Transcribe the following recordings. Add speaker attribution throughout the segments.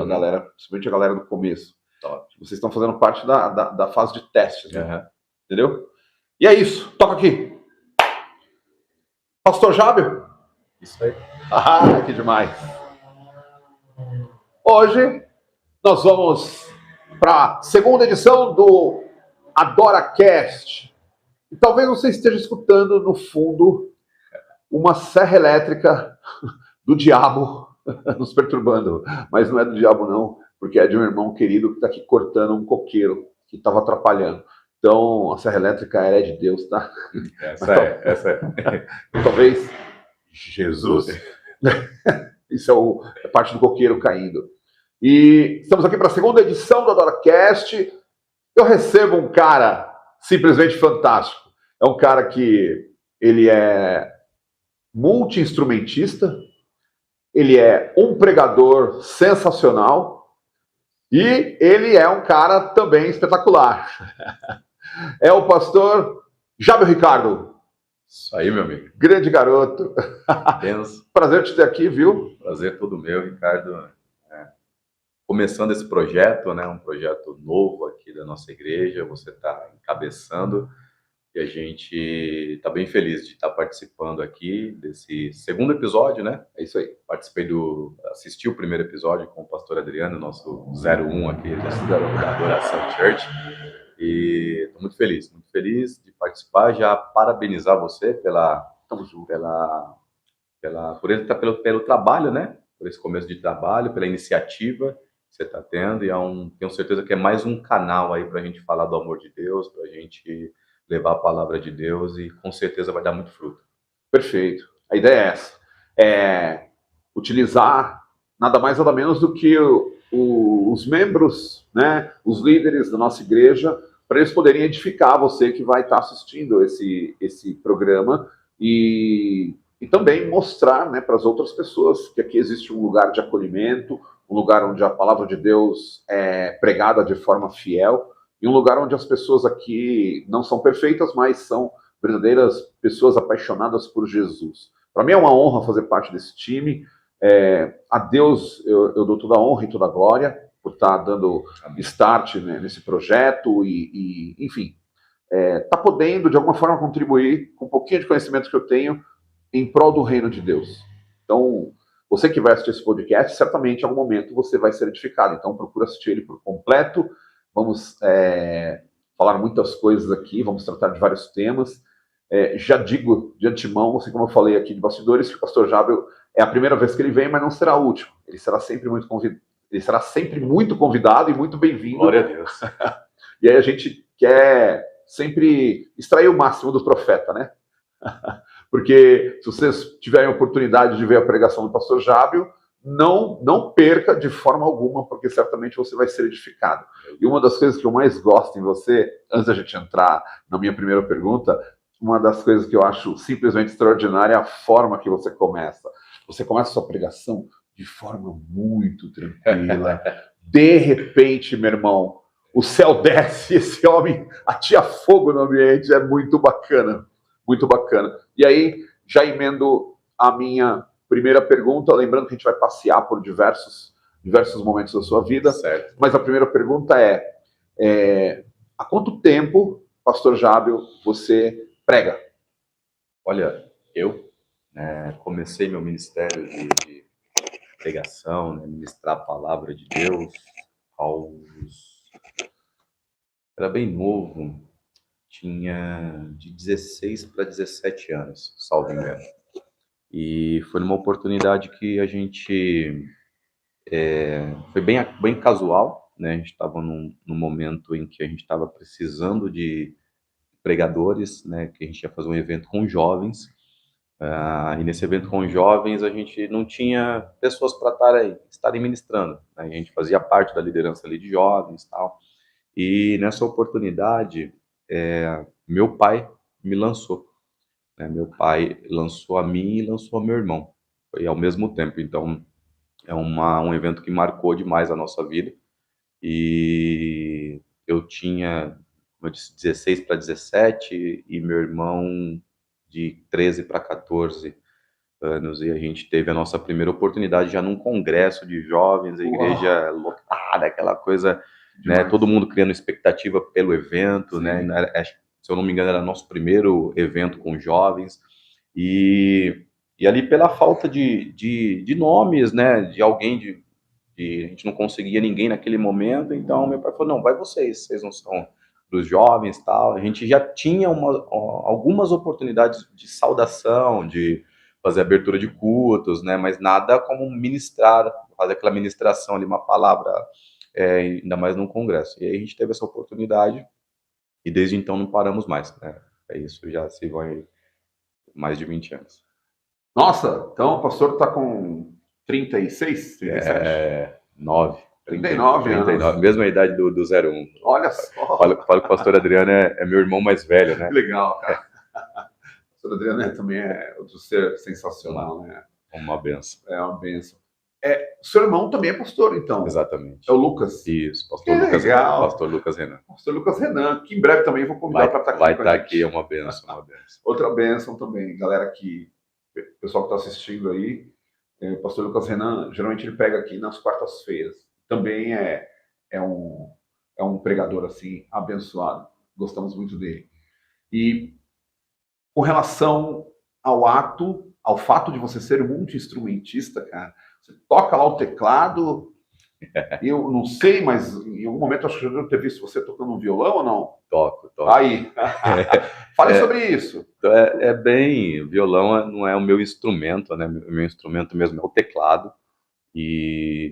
Speaker 1: a galera, principalmente a galera do começo.
Speaker 2: Top.
Speaker 1: Vocês estão fazendo parte da fase de testes, né?
Speaker 2: Uhum.
Speaker 1: Entendeu? E é isso, toca aqui. Pastor Jábio?
Speaker 2: Isso aí.
Speaker 1: Ah, que demais. Hoje nós vamos para a segunda edição do AdoraCast. E talvez você esteja escutando no fundo uma serra elétrica do diabo nos perturbando. Mas não é do diabo não, porque é de um irmão querido que está aqui cortando um coqueiro que estava atrapalhando. Então, a serra elétrica é de Deus, tá?
Speaker 2: Essa é.
Speaker 1: Talvez Jesus. Isso é parte do coqueiro caindo. E estamos aqui para a segunda edição do AdoraCast. Eu recebo um cara simplesmente fantástico. É um cara que ele é multi-instrumentista, ele é um pregador sensacional e ele é um cara também espetacular. É o pastor Jábio Ricardo.
Speaker 2: Isso aí, meu amigo.
Speaker 1: Grande garoto. Prazer te ter aqui, viu?
Speaker 2: Prazer todo meu, Ricardo. Começando esse projeto, né, um projeto novo aqui da nossa igreja, você está encabeçando e a gente está bem feliz de estar participando aqui desse segundo episódio, né?
Speaker 1: É isso aí.
Speaker 2: Assisti o primeiro episódio com o pastor Adriano, nosso 01 aqui da Adoração Church, e estou muito feliz de participar, já parabenizar você pelo trabalho, né? Por esse começo de trabalho, pela iniciativa que você está tendo, e tenho certeza que é mais um canal aí para a gente falar do amor de Deus, para a gente levar a palavra de Deus, e com certeza vai dar muito fruto.
Speaker 1: Perfeito. A ideia é essa. É utilizar nada mais nada menos do que os membros, né, os líderes da nossa igreja, para eles poderem edificar você que vai estar assistindo esse programa e também mostrar, né, para as outras pessoas que aqui existe um lugar de acolhimento, um lugar onde a palavra de Deus é pregada de forma fiel e um lugar onde as pessoas aqui não são perfeitas, mas são verdadeiras pessoas apaixonadas por Jesus. Para mim é uma honra fazer parte desse time. A Deus eu dou toda a honra e toda a glória por estar dando start, né, nesse projeto e enfim, tá podendo de alguma forma contribuir com um pouquinho de conhecimento que eu tenho em prol do reino de Deus. Então, você que vai assistir esse podcast, certamente em algum momento você vai ser edificado. Então, procura assistir ele por completo. Vamos falar muitas coisas aqui, vamos tratar de vários temas. Já digo de antemão, assim como eu falei aqui de bastidores, que o pastor Jábel é a primeira vez que ele vem, mas não será a última. Ele será sempre muito convidado e muito bem-vindo.
Speaker 2: Glória a Deus.
Speaker 1: E aí a gente quer sempre extrair o máximo do profeta, né? Porque se vocês tiverem a oportunidade de ver a pregação do pastor Jábio, não perca de forma alguma, porque certamente você vai ser edificado. E uma das coisas que eu mais gosto em você, antes da gente entrar na minha primeira pergunta, uma das coisas que eu acho simplesmente extraordinária é a forma que você começa. Você começa a sua pregação de forma muito tranquila. De repente, meu irmão, o céu desce, esse homem atia fogo no ambiente, é muito bacana. Muito bacana. E aí, já emendo a minha primeira pergunta, lembrando que a gente vai passear por diversos momentos da sua vida.
Speaker 2: Certo.
Speaker 1: Mas a primeira pergunta há quanto tempo, pastor Jábel, você prega?
Speaker 2: Olha, eu comecei meu ministério de pregação, né, ministrar a palavra de Deus era bem novo, tinha de 16 para 17 anos, salvo engano. E foi numa oportunidade que a gente foi bem casual, né? A gente estava num momento em que a gente estava precisando de pregadores, né? Que a gente ia fazer um evento com jovens. E nesse evento com jovens a gente não tinha pessoas para estarem ministrando, né? A gente fazia parte da liderança ali de jovens e tal. E nessa oportunidade, meu pai me lançou. Né? Meu pai lançou a mim e lançou a meu irmão. Foi ao mesmo tempo. Então, é um evento que marcou demais a nossa vida. E eu tinha, como eu disse, 16 para 17 e meu irmão de 13 para 14. anos, e a gente teve a nossa primeira oportunidade já num congresso de jovens, a igreja lotada, aquela coisa, né,
Speaker 1: Demais.
Speaker 2: todo mundo criando expectativa pelo evento,
Speaker 1: Sim.
Speaker 2: né, se eu não me engano era nosso primeiro evento com jovens, e, e ali pela falta de nomes, né, de alguém, a gente não conseguia ninguém naquele momento, então meu pai falou, não, vai vocês não são dos jovens, tal. A gente já tinha algumas oportunidades de saudação, de fazer abertura de cultos, né, mas nada como ministrar, fazer aquela ministração ali, uma palavra, ainda mais num congresso. E aí a gente teve essa oportunidade e desde então não paramos mais, né. É isso, já se vai mais de 20 anos.
Speaker 1: Nossa, então o pastor está com 36, 37?
Speaker 2: 9,
Speaker 1: 39 anos.
Speaker 2: mesma idade do 01.
Speaker 1: Olha só.
Speaker 2: Falo que o pastor Adriano é meu irmão mais velho, né?
Speaker 1: Que legal, cara. O pastor Adriano também é outro ser sensacional, né?
Speaker 2: Uma benção.
Speaker 1: É uma benção. O seu irmão também é pastor, então.
Speaker 2: Exatamente.
Speaker 1: É o Lucas.
Speaker 2: Isso,
Speaker 1: Que legal.
Speaker 2: pastor Lucas Renan.
Speaker 1: Pastor Lucas Renan, que em breve também vou convidar para estar aqui.
Speaker 2: Vai estar aqui, é uma benção, uma benção.
Speaker 1: Outra benção também, galera que, pessoal que está assistindo aí, o pastor Lucas Renan, geralmente ele pega aqui nas quartas-feiras. Também é um pregador assim, abençoado. Gostamos muito dele. E com relação ao fato de você ser multi-instrumentista, cara, você toca lá o teclado, eu não sei, mas em algum momento acho que já devo ter visto você tocando um violão ou não?
Speaker 2: Toco.
Speaker 1: Aí, fale sobre isso.
Speaker 2: Bem, violão não é o meu instrumento, né? O meu instrumento mesmo é o teclado,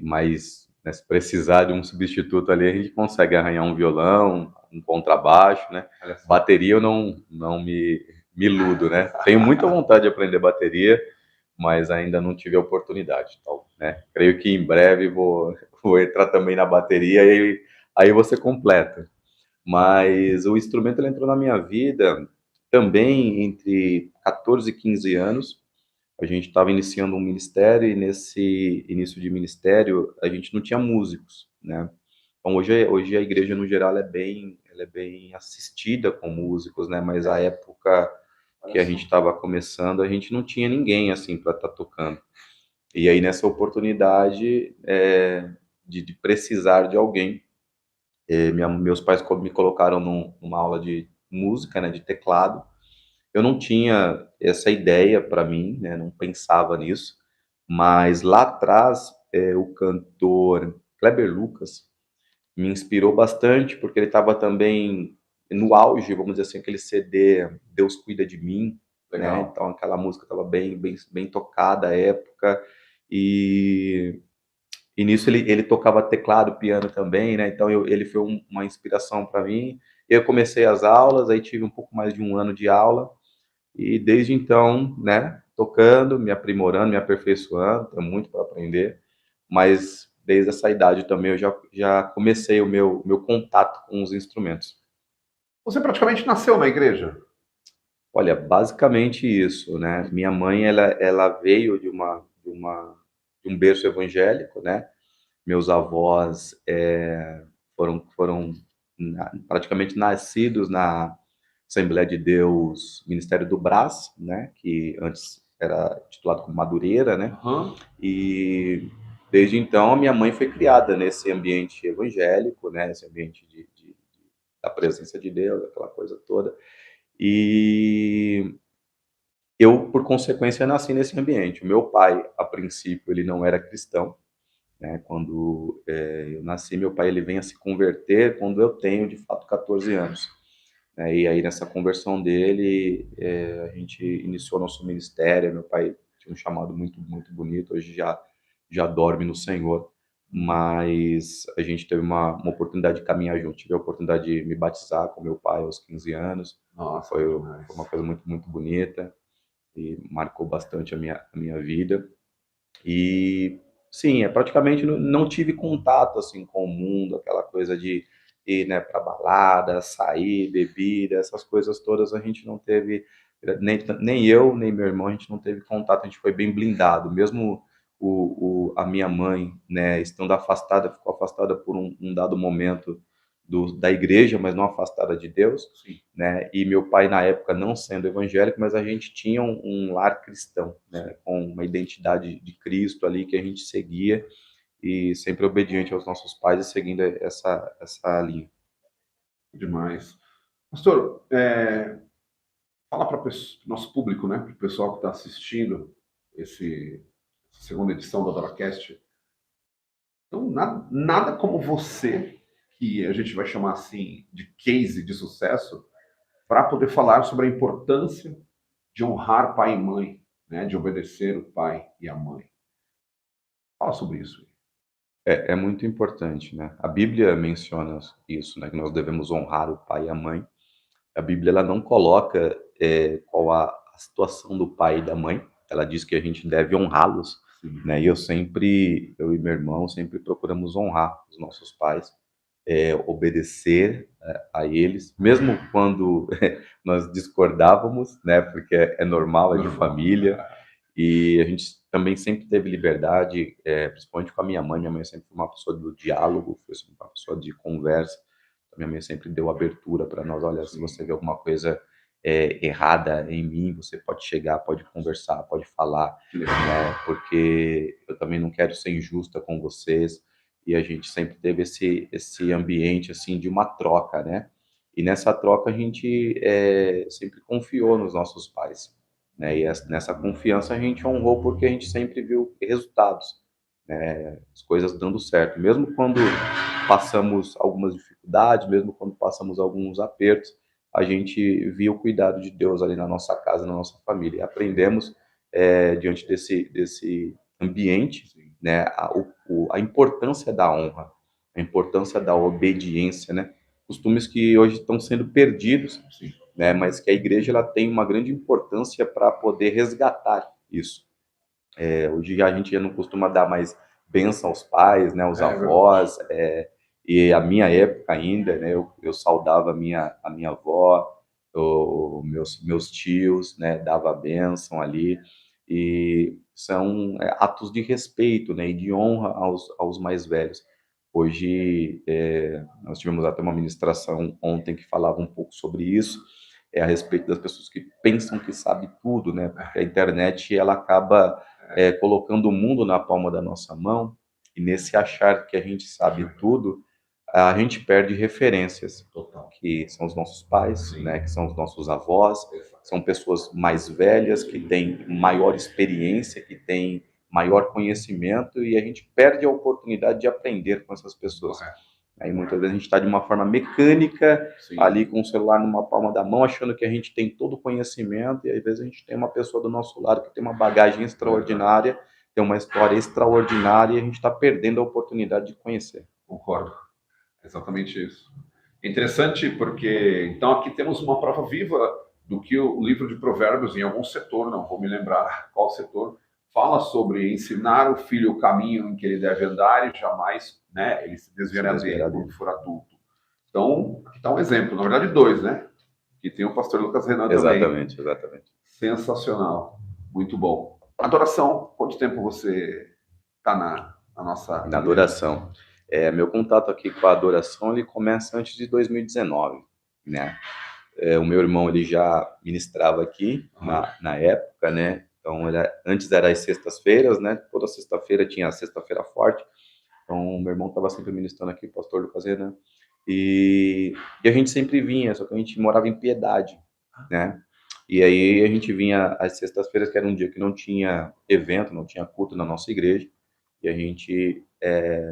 Speaker 2: mas né, se precisar de um substituto ali, a gente consegue arranhar um violão, um contrabaixo, né? Bateria eu não me iludo, né? Tenho muita vontade de aprender bateria, mas ainda não tive a oportunidade, então, né? Creio que em breve vou entrar também na bateria e aí você completa. Mas o instrumento ele entrou na minha vida também entre 14 e 15 anos. A gente estava iniciando um ministério e nesse início de ministério a gente não tinha músicos, né? Então hoje a igreja no geral ela é bem assistida com músicos, né? Mas a época que a gente estava começando a gente não tinha ninguém assim para estar tocando. E aí nessa oportunidade de precisar de alguém, meus pais me colocaram numa aula de música, né? De teclado. Eu não tinha essa ideia para mim, né, não pensava nisso, mas lá atrás, o cantor Kleber Lucas me inspirou bastante, porque ele estava também no auge, vamos dizer assim, aquele CD Deus Cuida de Mim, né? Então aquela música estava bem tocada à época, e nisso ele tocava teclado, piano também, né? Então ele foi uma inspiração para mim. Eu comecei as aulas, aí tive um pouco mais de um ano de aula, e desde então, né, tocando, me aprimorando, me aperfeiçoando, tenho muito para aprender, mas desde essa idade também eu já comecei o meu contato com os instrumentos.
Speaker 1: Você praticamente nasceu na igreja?
Speaker 2: Olha, basicamente isso, né? Minha mãe, ela veio de um berço evangélico, né? Meus avós foram praticamente nascidos na Assembleia de Deus, Ministério do Brás, né, que antes era titulado como Madureira, né, e desde então a minha mãe foi criada nesse ambiente evangélico, né, esse ambiente da presença de Deus, aquela coisa toda, e eu, por consequência, nasci nesse ambiente. O meu pai, a princípio, ele não era cristão, né, quando eu nasci, meu pai ele vem a se converter quando eu tenho, de fato, 14 anos. E aí, nessa conversão dele, a gente iniciou nosso ministério. Meu pai tinha um chamado muito, muito bonito, hoje já dorme no Senhor, mas a gente teve uma oportunidade de caminhar junto. Tive a oportunidade de me batizar com meu pai aos 15 anos.
Speaker 1: Nossa,
Speaker 2: foi uma coisa muito, muito bonita e marcou bastante a minha vida. E sim, praticamente não tive contato assim com o mundo, aquela coisa de ir, né, para balada, sair, bebida, essas coisas todas a gente não teve, nem eu, nem meu irmão, a gente não teve contato, a gente foi bem blindado, mesmo a minha mãe, né, estando afastada, ficou afastada por um dado momento da igreja, mas não afastada de Deus,
Speaker 1: Sim.
Speaker 2: né? E meu pai, na época, não sendo evangélico, mas a gente tinha um lar cristão, né? Com uma identidade de Cristo ali que a gente seguia e sempre obediente aos nossos pais e seguindo essa linha.
Speaker 1: Demais. Pastor, fala para o nosso público, né, para o pessoal que está assistindo essa segunda edição da DoraCast. Então, nada como você, que a gente vai chamar assim de case de sucesso, para poder falar sobre a importância de honrar pai e mãe, né, de obedecer o pai e a mãe. Fala sobre isso.
Speaker 2: É muito importante, né? A Bíblia menciona isso, né? Que nós devemos honrar o pai e a mãe. A Bíblia ela não coloca qual a situação do pai e da mãe. Ela diz que a gente deve honrá-los, né? E eu e meu irmão sempre procuramos honrar os nossos pais, obedecer a eles, mesmo quando nós discordávamos, né? Porque é normal, é de família. E a gente também sempre teve liberdade, principalmente com a minha mãe. Minha mãe sempre foi uma pessoa do diálogo, foi sempre uma pessoa de conversa. Minha mãe sempre deu abertura para nós. Olha, se você vê alguma coisa errada em mim, você pode chegar, pode conversar, pode falar, né? Porque eu também não quero ser injusta com vocês. E a gente sempre teve esse ambiente assim de uma troca, né? E nessa troca a gente sempre confiou nos nossos pais, né? E nessa confiança a gente honrou porque a gente sempre viu resultados, né? As coisas dando certo, mesmo quando passamos algumas dificuldades, mesmo quando passamos alguns apertos, a gente viu o cuidado de Deus ali na nossa casa, na nossa família. E aprendemos diante desse ambiente, né? A importância da honra, a importância da obediência, né? Costumes que hoje estão sendo perdidos, né? Mas que a igreja ela tem uma grande importância para poder resgatar isso. Hoje a gente já não costuma dar mais bênção aos pais, né? Aos avós. E a minha época ainda, né? Eu saudava a minha avó, meus tios, né? Dava bênção ali. E são atos de respeito, né? E de honra aos mais velhos. Hoje, nós tivemos até uma ministração ontem que falava um pouco sobre isso, a respeito das pessoas que pensam que sabe tudo, né? Porque a internet, ela acaba colocando o mundo na palma da nossa mão, e nesse achar que a gente sabe tudo, a gente perde referências, que são os nossos pais, né? Que são os nossos avós, são pessoas mais velhas, que têm maior experiência, que têm maior conhecimento, e a gente perde a oportunidade de aprender com essas pessoas. Aí muitas vezes a gente está de uma forma mecânica, ali com o celular numa palma da mão, achando que a gente tem todo o conhecimento, e às vezes a gente tem uma pessoa do nosso lado que tem uma bagagem extraordinária, tem uma história extraordinária, e a gente está perdendo a oportunidade de conhecer.
Speaker 1: Concordo. Exatamente isso. Interessante porque, então, aqui temos uma prova viva do que o livro de Provérbios, em algum setor, não vou me lembrar qual setor, fala sobre ensinar o filho o caminho em que ele deve andar e jamais, né, ele se desviará dele quando for adulto. Então, aqui está um exemplo, na verdade dois, né? Que tem o pastor Lucas Renan também.
Speaker 2: Exatamente.
Speaker 1: Sensacional, muito bom. Adoração, quanto tempo você está na nossa...
Speaker 2: Na adoração. Meu contato aqui com a adoração, ele começa antes de 2019, né? O meu irmão, ele já ministrava aqui na época, né? Então, antes era as sextas-feiras, né? Toda sexta-feira tinha a sexta-feira forte. Então, meu irmão estava sempre ministrando aqui, o pastor Lucas Renan. E a gente sempre vinha, só que a gente morava em Piedade, né? E aí a gente vinha às sextas-feiras, que era um dia que não tinha evento, não tinha culto na nossa igreja. E a gente,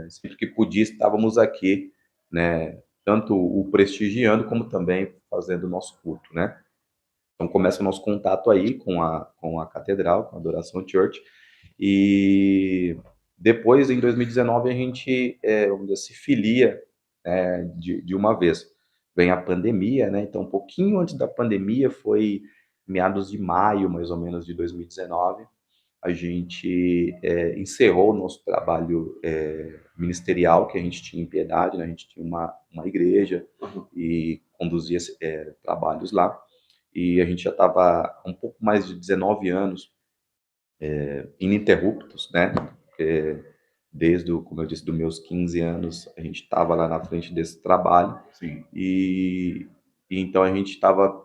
Speaker 2: sempre que podia, estávamos aqui, né? Tanto o prestigiando, como também fazendo o nosso culto, né? Então começa o nosso contato aí com a catedral, com a Adoração Church. E depois, em 2019, a gente, vamos dizer, se filia de uma vez. Vem a pandemia, né? Então, um pouquinho antes da pandemia, foi meados de maio, mais ou menos, de 2019, a gente encerrou o nosso trabalho ministerial que a gente tinha em Piedade, né? A gente tinha uma igreja e conduzia trabalhos lá. E a gente já estava um pouco mais de 19 anos ininterruptos, né? desde, como eu disse, dos meus 15 anos, a gente estava lá na frente desse trabalho.
Speaker 1: Sim.
Speaker 2: E então a gente estava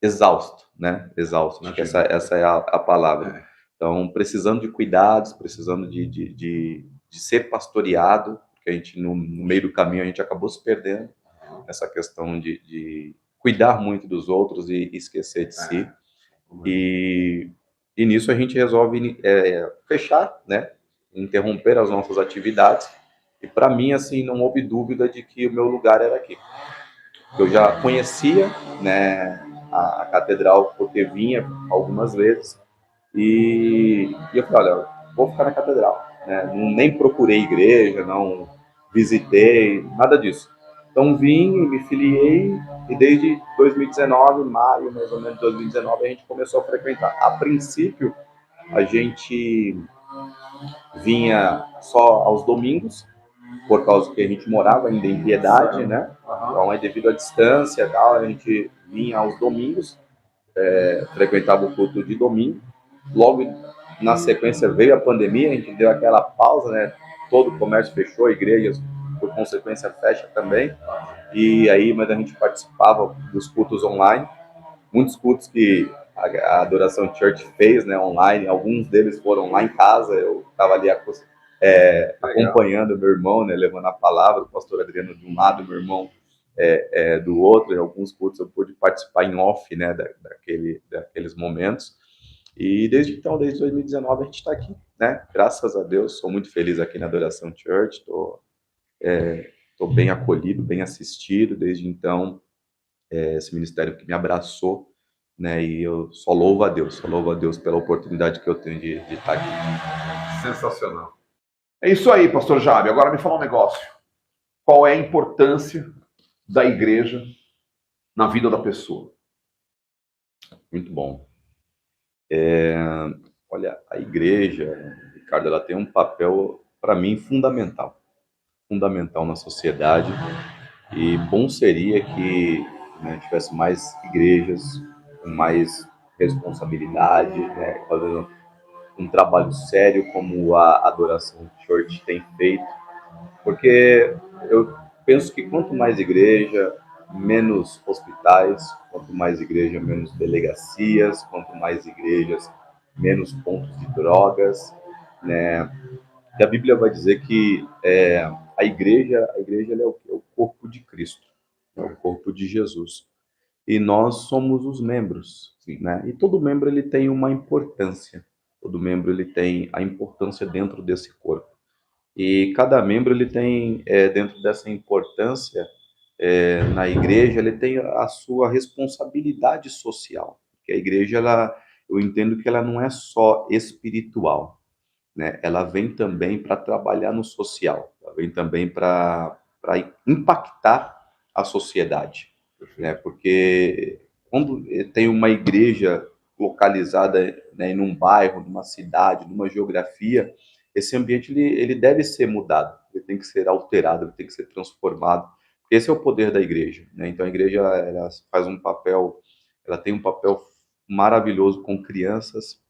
Speaker 2: exausto, né? Exausto, acho que
Speaker 1: Imagino.
Speaker 2: essa é a palavra.
Speaker 1: É.
Speaker 2: Então, precisando de cuidados, precisando de ser pastoreado, porque a gente, no meio do caminho, a gente acabou se perdendo nessa questão de cuidar muito dos outros e esquecer de si. E nisso a gente resolve fechar, né? Interromper as nossas atividades. E para mim, assim, não houve dúvida de que o meu lugar era aqui. Eu já conhecia, né, a catedral porque vinha algumas vezes e eu falei, olha, vou ficar na catedral, né? Nem procurei igreja, não visitei, nada disso. Então vim, me filiei e desde 2019, maio mais ou menos de 2019, a gente começou a frequentar. A princípio, a gente vinha só aos domingos, por causa que a gente morava ainda em Piedade, né? Então, devido à distância e tal, a gente vinha aos domingos, frequentava o culto de domingo. Logo na sequência veio a pandemia, a gente deu aquela pausa, né? Todo o comércio fechou, igrejas, por consequência, fecha também. E aí, mas a gente participava dos cultos online. Muitos cultos que a Adoração Church fez, né, online, alguns deles foram lá em casa, eu estava ali acompanhando meu irmão, né, levando a palavra, o pastor Adriano de um lado, meu irmão do outro. Em alguns cultos eu pude participar em off, né, daqueles momentos. E desde então, desde 2019, a gente está aqui, né, graças a Deus, sou muito feliz aqui na Adoração Church, estou bem acolhido, bem assistido, desde então, esse ministério que me abraçou, né, e eu só louvo a Deus pela oportunidade que eu tenho de estar aqui.
Speaker 1: Sensacional. É isso aí, pastor Jabe. Agora me fala um negócio. Qual é a importância da igreja na vida da pessoa?
Speaker 2: Muito bom. Olha, a igreja, Ricardo, ela tem um papel, para mim, fundamental na sociedade, e bom seria que, né, tivesse mais igrejas com mais responsabilidade, né, fazendo um trabalho sério como a Adoração Church tem feito, porque eu penso que quanto mais igreja, menos hospitais, quanto mais igreja, menos delegacias, quanto mais igrejas, menos pontos de drogas, né? E a Bíblia vai dizer que a igreja ela é o corpo de Cristo, é o corpo de Jesus. E nós somos os membros, né? E todo membro ele tem uma importância. Todo membro ele tem a importância dentro desse corpo. E cada membro ele tem, dentro dessa importância, na igreja, ele tem a sua responsabilidade social. Porque a igreja, eu entendo que ela não é só espiritual, né? Ela vem também para trabalhar no social, ela vem também para impactar a sociedade, né? Porque quando tem uma igreja localizada, né, em um bairro, numa cidade, numa geografia, esse ambiente ele deve ser mudado, ele tem que ser alterado, ele tem que ser transformado. Esse é o poder da igreja, né? Então a igreja ela faz um papel, ela tem um papel maravilhoso com crianças,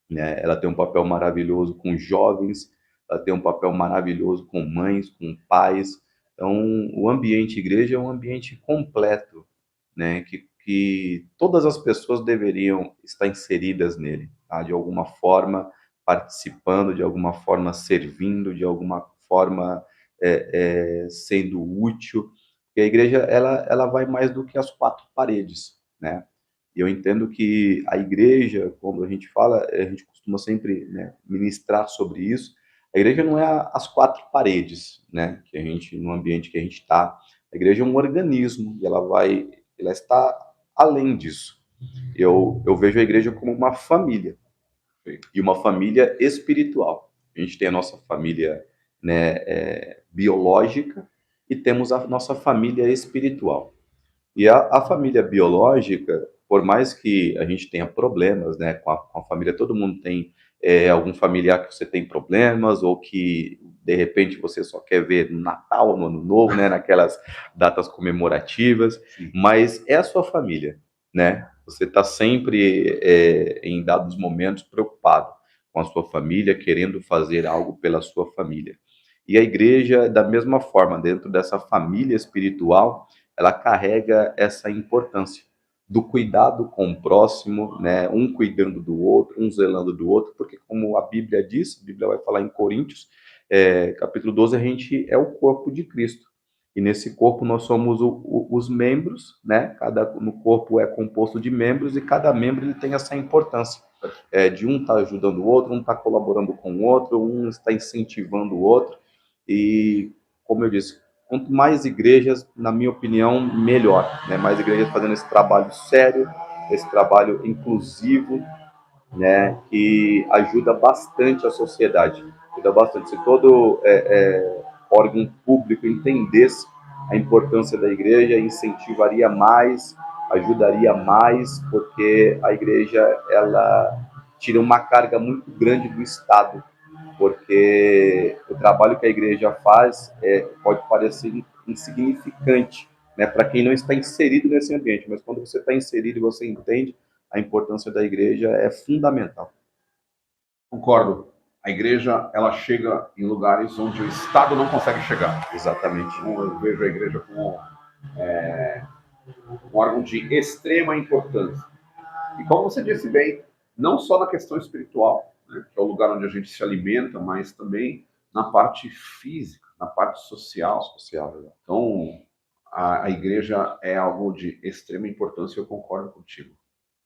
Speaker 2: né? Ela tem um papel maravilhoso com jovens, ela tem um papel maravilhoso com mães, com pais. Então, o ambiente igreja é um ambiente completo, né? Que todas as pessoas deveriam estar inseridas nele, tá? De alguma forma participando, de alguma forma servindo, de alguma forma sendo útil. Porque a igreja ela vai mais do que as quatro paredes, né? E eu entendo que a igreja, quando a gente fala, a gente costuma sempre, né, ministrar sobre isso. A igreja não é as quatro paredes, né, que a gente, no ambiente que a gente está. A igreja é um organismo e ela está além disso. Eu vejo a igreja como uma família, e uma família espiritual. A gente tem a nossa família, né, biológica, e temos a nossa família espiritual. E a família biológica, por mais que a gente tenha problemas, né, com a família, todo mundo tem algum familiar que você tem problemas, ou que de repente você só quer ver no Natal, no Ano Novo, né, naquelas datas comemorativas, mas é a sua família, né? Você está sempre em dados momentos preocupado. com a sua família, querendo fazer algo pela sua família. E a igreja, da mesma forma, dentro dessa família espiritual, ela carrega essa importância do cuidado com o próximo, né? Um cuidando do outro, um zelando do outro, porque como a Bíblia diz, a Bíblia vai falar em Coríntios, capítulo 12, a gente é o corpo de Cristo. E nesse corpo nós somos os membros, né? No corpo é composto de membros e cada membro ele tem essa importância. De um estar ajudando o outro, um está colaborando com o outro, um está incentivando o outro. E, como eu disse, quanto mais igrejas, na minha opinião, melhor. Né? Mais igrejas fazendo esse trabalho sério, esse trabalho inclusivo, né? Que ajuda bastante a sociedade. Ajuda bastante. Se todo órgão público entendesse a importância da igreja, incentivaria mais, ajudaria mais, porque a igreja ela tira uma carga muito grande do Estado, porque o trabalho que a igreja faz pode parecer insignificante, né, para quem não está inserido nesse ambiente, mas quando você está inserido e você entende, a importância da igreja é fundamental.
Speaker 1: Concordo. A igreja, ela chega em lugares onde o Estado não consegue chegar.
Speaker 2: Exatamente.
Speaker 1: Então, eu vejo a igreja como um órgão de extrema importância. E como você disse bem, não só na questão espiritual, né, que é o lugar onde a gente se alimenta, mas também na parte física, na parte social. Então, a igreja é algo de extrema importância e eu concordo contigo.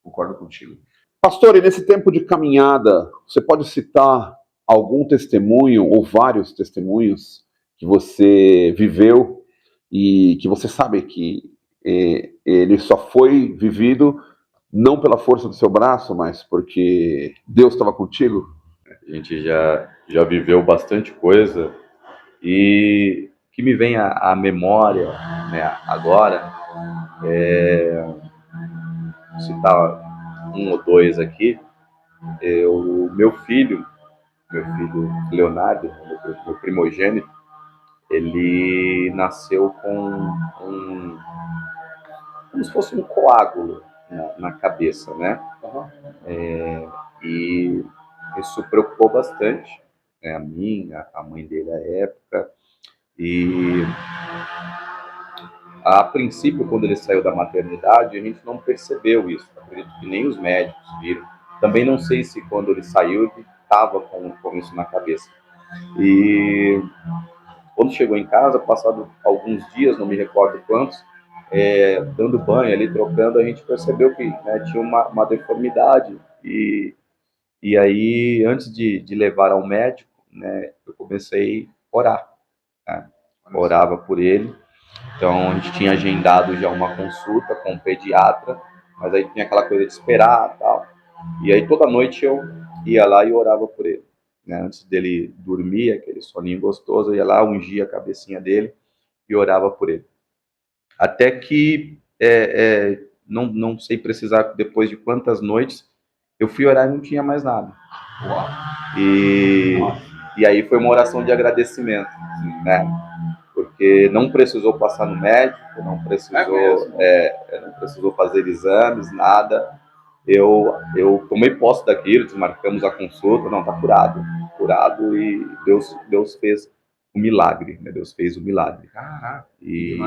Speaker 1: Concordo contigo. Pastor, e nesse tempo de caminhada, você pode citar algum testemunho ou vários testemunhos que você viveu e que você sabe que ele só foi vivido não pela força do seu braço, mas porque Deus estava contigo?
Speaker 2: A gente já viveu bastante coisa e o que me vem à memória, né, agora, vou citar um ou dois aqui. Meu filho Leonardo, meu primogênito, ele nasceu com como se fosse um coágulo na cabeça, né? E isso preocupou bastante, né, a mim, a mãe dele à época. E a princípio, quando ele saiu da maternidade, a gente não percebeu isso. Acredito que nem os médicos viram. Também não sei se quando ele saiu ele estava com isso na cabeça. E quando chegou em casa, passado alguns dias, não me recordo quantos, dando banho ali, trocando, a gente percebeu que, né, tinha uma deformidade. E aí, antes de levar ao médico, né, eu comecei a orar. Né? Orava por ele. Então, a gente tinha agendado já uma consulta com um pediatra, mas aí tinha aquela coisa de esperar e tal. E aí, toda noite eu ia lá e orava por ele. Né? Antes dele dormir, aquele soninho gostoso, eu ia lá, ungia a cabecinha dele e orava por ele. Até que, não sei precisar depois de quantas noites, eu fui orar e não tinha mais nada.
Speaker 1: Uau.
Speaker 2: E aí foi uma oração de agradecimento, né? Porque não precisou passar no médico, não precisou fazer exames, nada. Eu tomei posse daquilo, desmarcamos a consulta, não, tá curado, e Deus fez o milagre, né? Deus fez o milagre.
Speaker 1: Caraca,
Speaker 2: e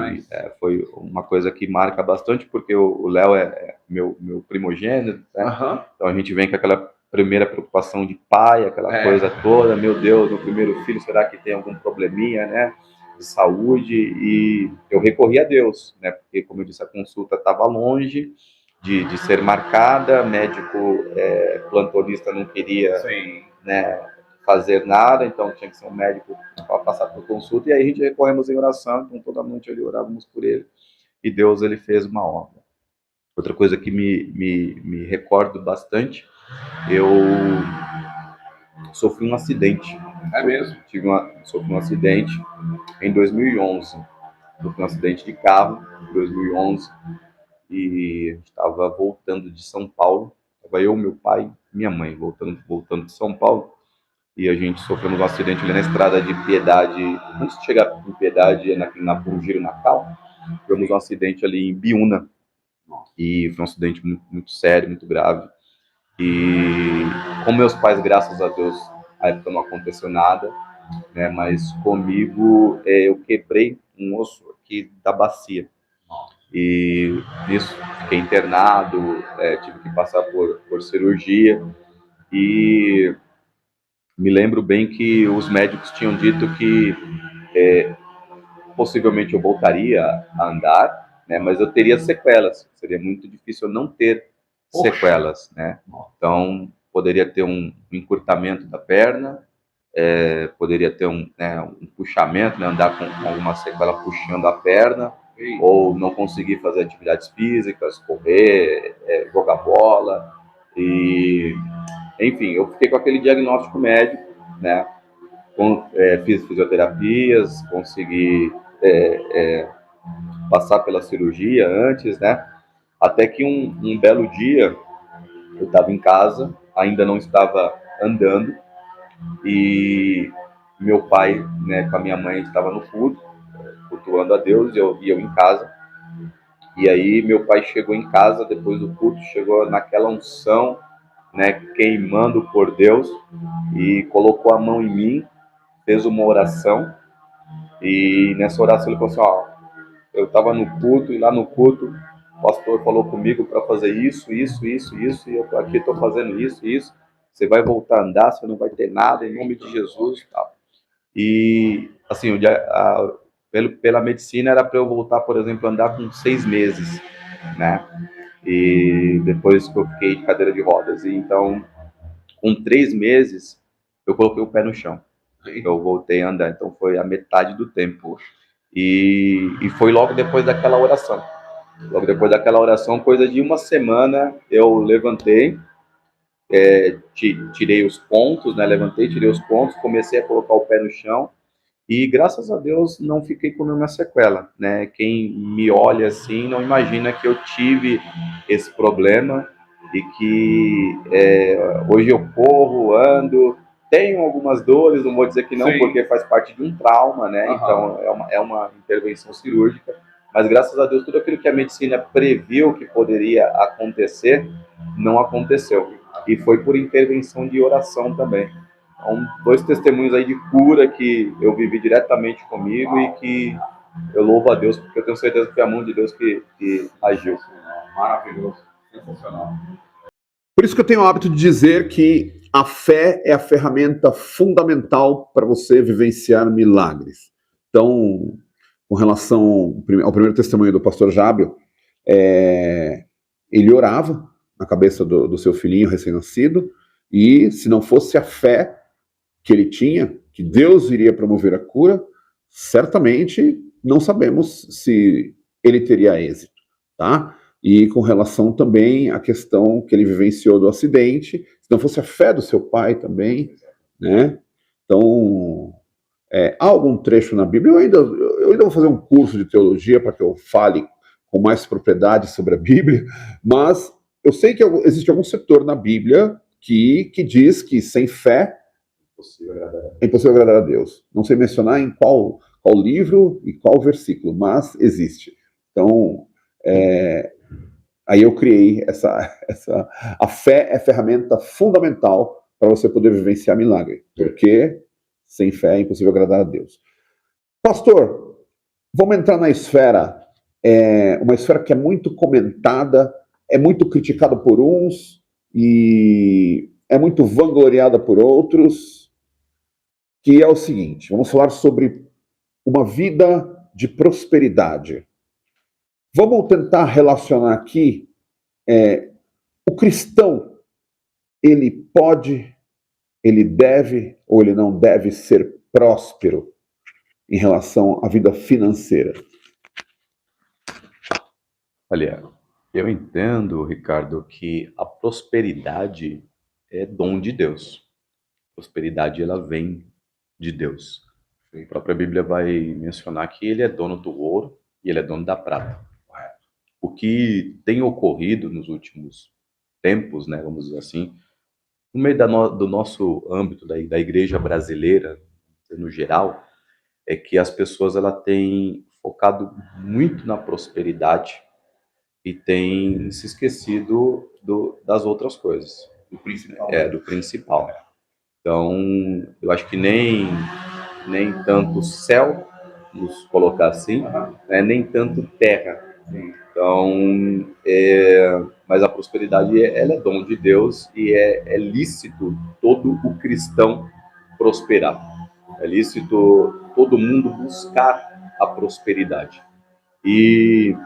Speaker 2: foi uma coisa que marca bastante, porque o Léo é meu primogênito, né?
Speaker 1: Uhum.
Speaker 2: Então a gente vem com aquela primeira preocupação de pai, aquela coisa toda, meu Deus, meu primeiro filho, será que tem algum probleminha, né, de saúde? E eu recorri a Deus, né, porque, como eu disse, a consulta estava longe de ser marcada, médico plantonista não queria, né, fazer nada, então tinha que ser um médico para passar por consulta, e aí a gente recorremos em oração, então toda noite ali orávamos por ele, e Deus, ele fez uma obra. Outra coisa que me recordo bastante, eu sofri um acidente.
Speaker 1: É mesmo?
Speaker 2: Sofri um acidente em 2011. Sofri um acidente de carro em 2011 e a gente estava voltando de São Paulo. Estava eu, meu pai e minha mãe voltando de São Paulo. E a gente sofremos um acidente ali na estrada de Piedade. Antes de chegar em Piedade, na Bugiro Natal, tivemos um acidente ali em Biúna. E foi um acidente muito, muito sério, muito grave. E com meus pais, graças a Deus, na época não aconteceu nada, né? Mas comigo eu quebrei um osso aqui da bacia. E nisso fiquei internado, tive que passar por cirurgia. E me lembro bem que os médicos tinham dito que possivelmente eu voltaria a andar, né? Mas eu teria sequelas. Seria muito difícil eu não ter sequelas, né? Então poderia ter um encurtamento da perna, poderia ter um puxamento, né? Andar com alguma sequela puxando a perna, ou não conseguir fazer atividades físicas, correr, jogar bola. E enfim, eu fiquei com aquele diagnóstico médico, né? Fiz fisioterapias, consegui passar pela cirurgia antes, né? Até que um belo dia eu estava em casa, ainda não estava andando, e meu pai, né, com a minha mãe, estava no culto, cultuando a Deus, e eu em casa. E aí meu pai chegou em casa depois do culto, chegou naquela unção, né, queimando por Deus, e colocou a mão em mim, fez uma oração, e nessa oração ele falou assim, ó, eu estava no culto, e lá no culto o pastor falou comigo para fazer isso, isso, isso, isso, e eu tô aqui, estou fazendo isso, isso. Você vai voltar a andar, você não vai ter nada, em nome de Jesus. Tal. E, assim, pela medicina era para eu voltar, por exemplo, a andar com 6 meses, né? E depois que eu fiquei de cadeira de rodas. E então, com 3 meses, eu coloquei o pé no chão. Eu voltei a andar, então foi a metade do tempo. E foi logo depois daquela oração. Logo depois daquela oração, coisa de uma semana, eu levantei, tirei os pontos, né? Levantei, tirei os pontos, comecei a colocar o pé no chão e graças a Deus não fiquei com nenhuma sequela, né? Quem me olha assim não imagina que eu tive esse problema e que hoje eu corro, ando, tenho algumas dores, não vou dizer que não, porque faz parte de um trauma, né? Então é uma intervenção cirúrgica, mas graças a Deus tudo aquilo que a medicina previu que poderia acontecer, não aconteceu. E foi por intervenção de oração também. Então, 2 testemunhos aí de cura que eu vivi diretamente comigo e que eu louvo a Deus, porque eu tenho certeza que foi a mão de Deus que agiu.
Speaker 1: Maravilhoso, sensacional. Por isso que eu tenho o hábito de dizer que a fé é a ferramenta fundamental para você vivenciar milagres. Então, com relação ao primeiro testemunho do pastor Jábio, ele orava na cabeça do seu filhinho recém-nascido, e se não fosse a fé que ele tinha, que Deus iria promover a cura, certamente não sabemos se ele teria êxito, tá? E com relação também à questão que ele vivenciou do acidente, se não fosse a fé do seu pai também, né? Então, há algum trecho na Bíblia, eu ainda vou fazer um curso de teologia para que eu fale com mais propriedade sobre a Bíblia, mas eu sei que existe algum setor na Bíblia que diz que sem fé é impossível agradar a Deus. Não sei mencionar em qual livro e qual versículo, mas existe. Então, aí eu criei a fé é ferramenta fundamental para você poder vivenciar milagre, porque sem fé é impossível agradar a Deus. Pastor, vamos entrar na esfera, uma esfera que é muito comentada, é muito criticada por uns e é muito vangloriada por outros, que é o seguinte: vamos falar sobre uma vida de prosperidade. Vamos tentar relacionar aqui o cristão, ele pode, ele deve ou ele não deve ser próspero em relação à vida financeira?
Speaker 2: Olha, eu entendo, Ricardo, que a prosperidade é dom de Deus. A prosperidade, ela vem de Deus. A própria Bíblia vai mencionar que ele é dono do ouro e ele é dono da prata. O que tem ocorrido nos últimos tempos, né, vamos dizer assim, no meio do nosso âmbito da igreja brasileira, no geral, é que as pessoas ela têm focado muito na prosperidade e têm se esquecido das outras coisas.
Speaker 1: do principal.
Speaker 2: Do principal. Então, eu acho que nem tanto céu, nos colocar assim, né, nem tanto terra. Então, mas a prosperidade, ela é dom de Deus e é lícito todo o cristão prosperar. É lícito todo mundo buscar a prosperidade. E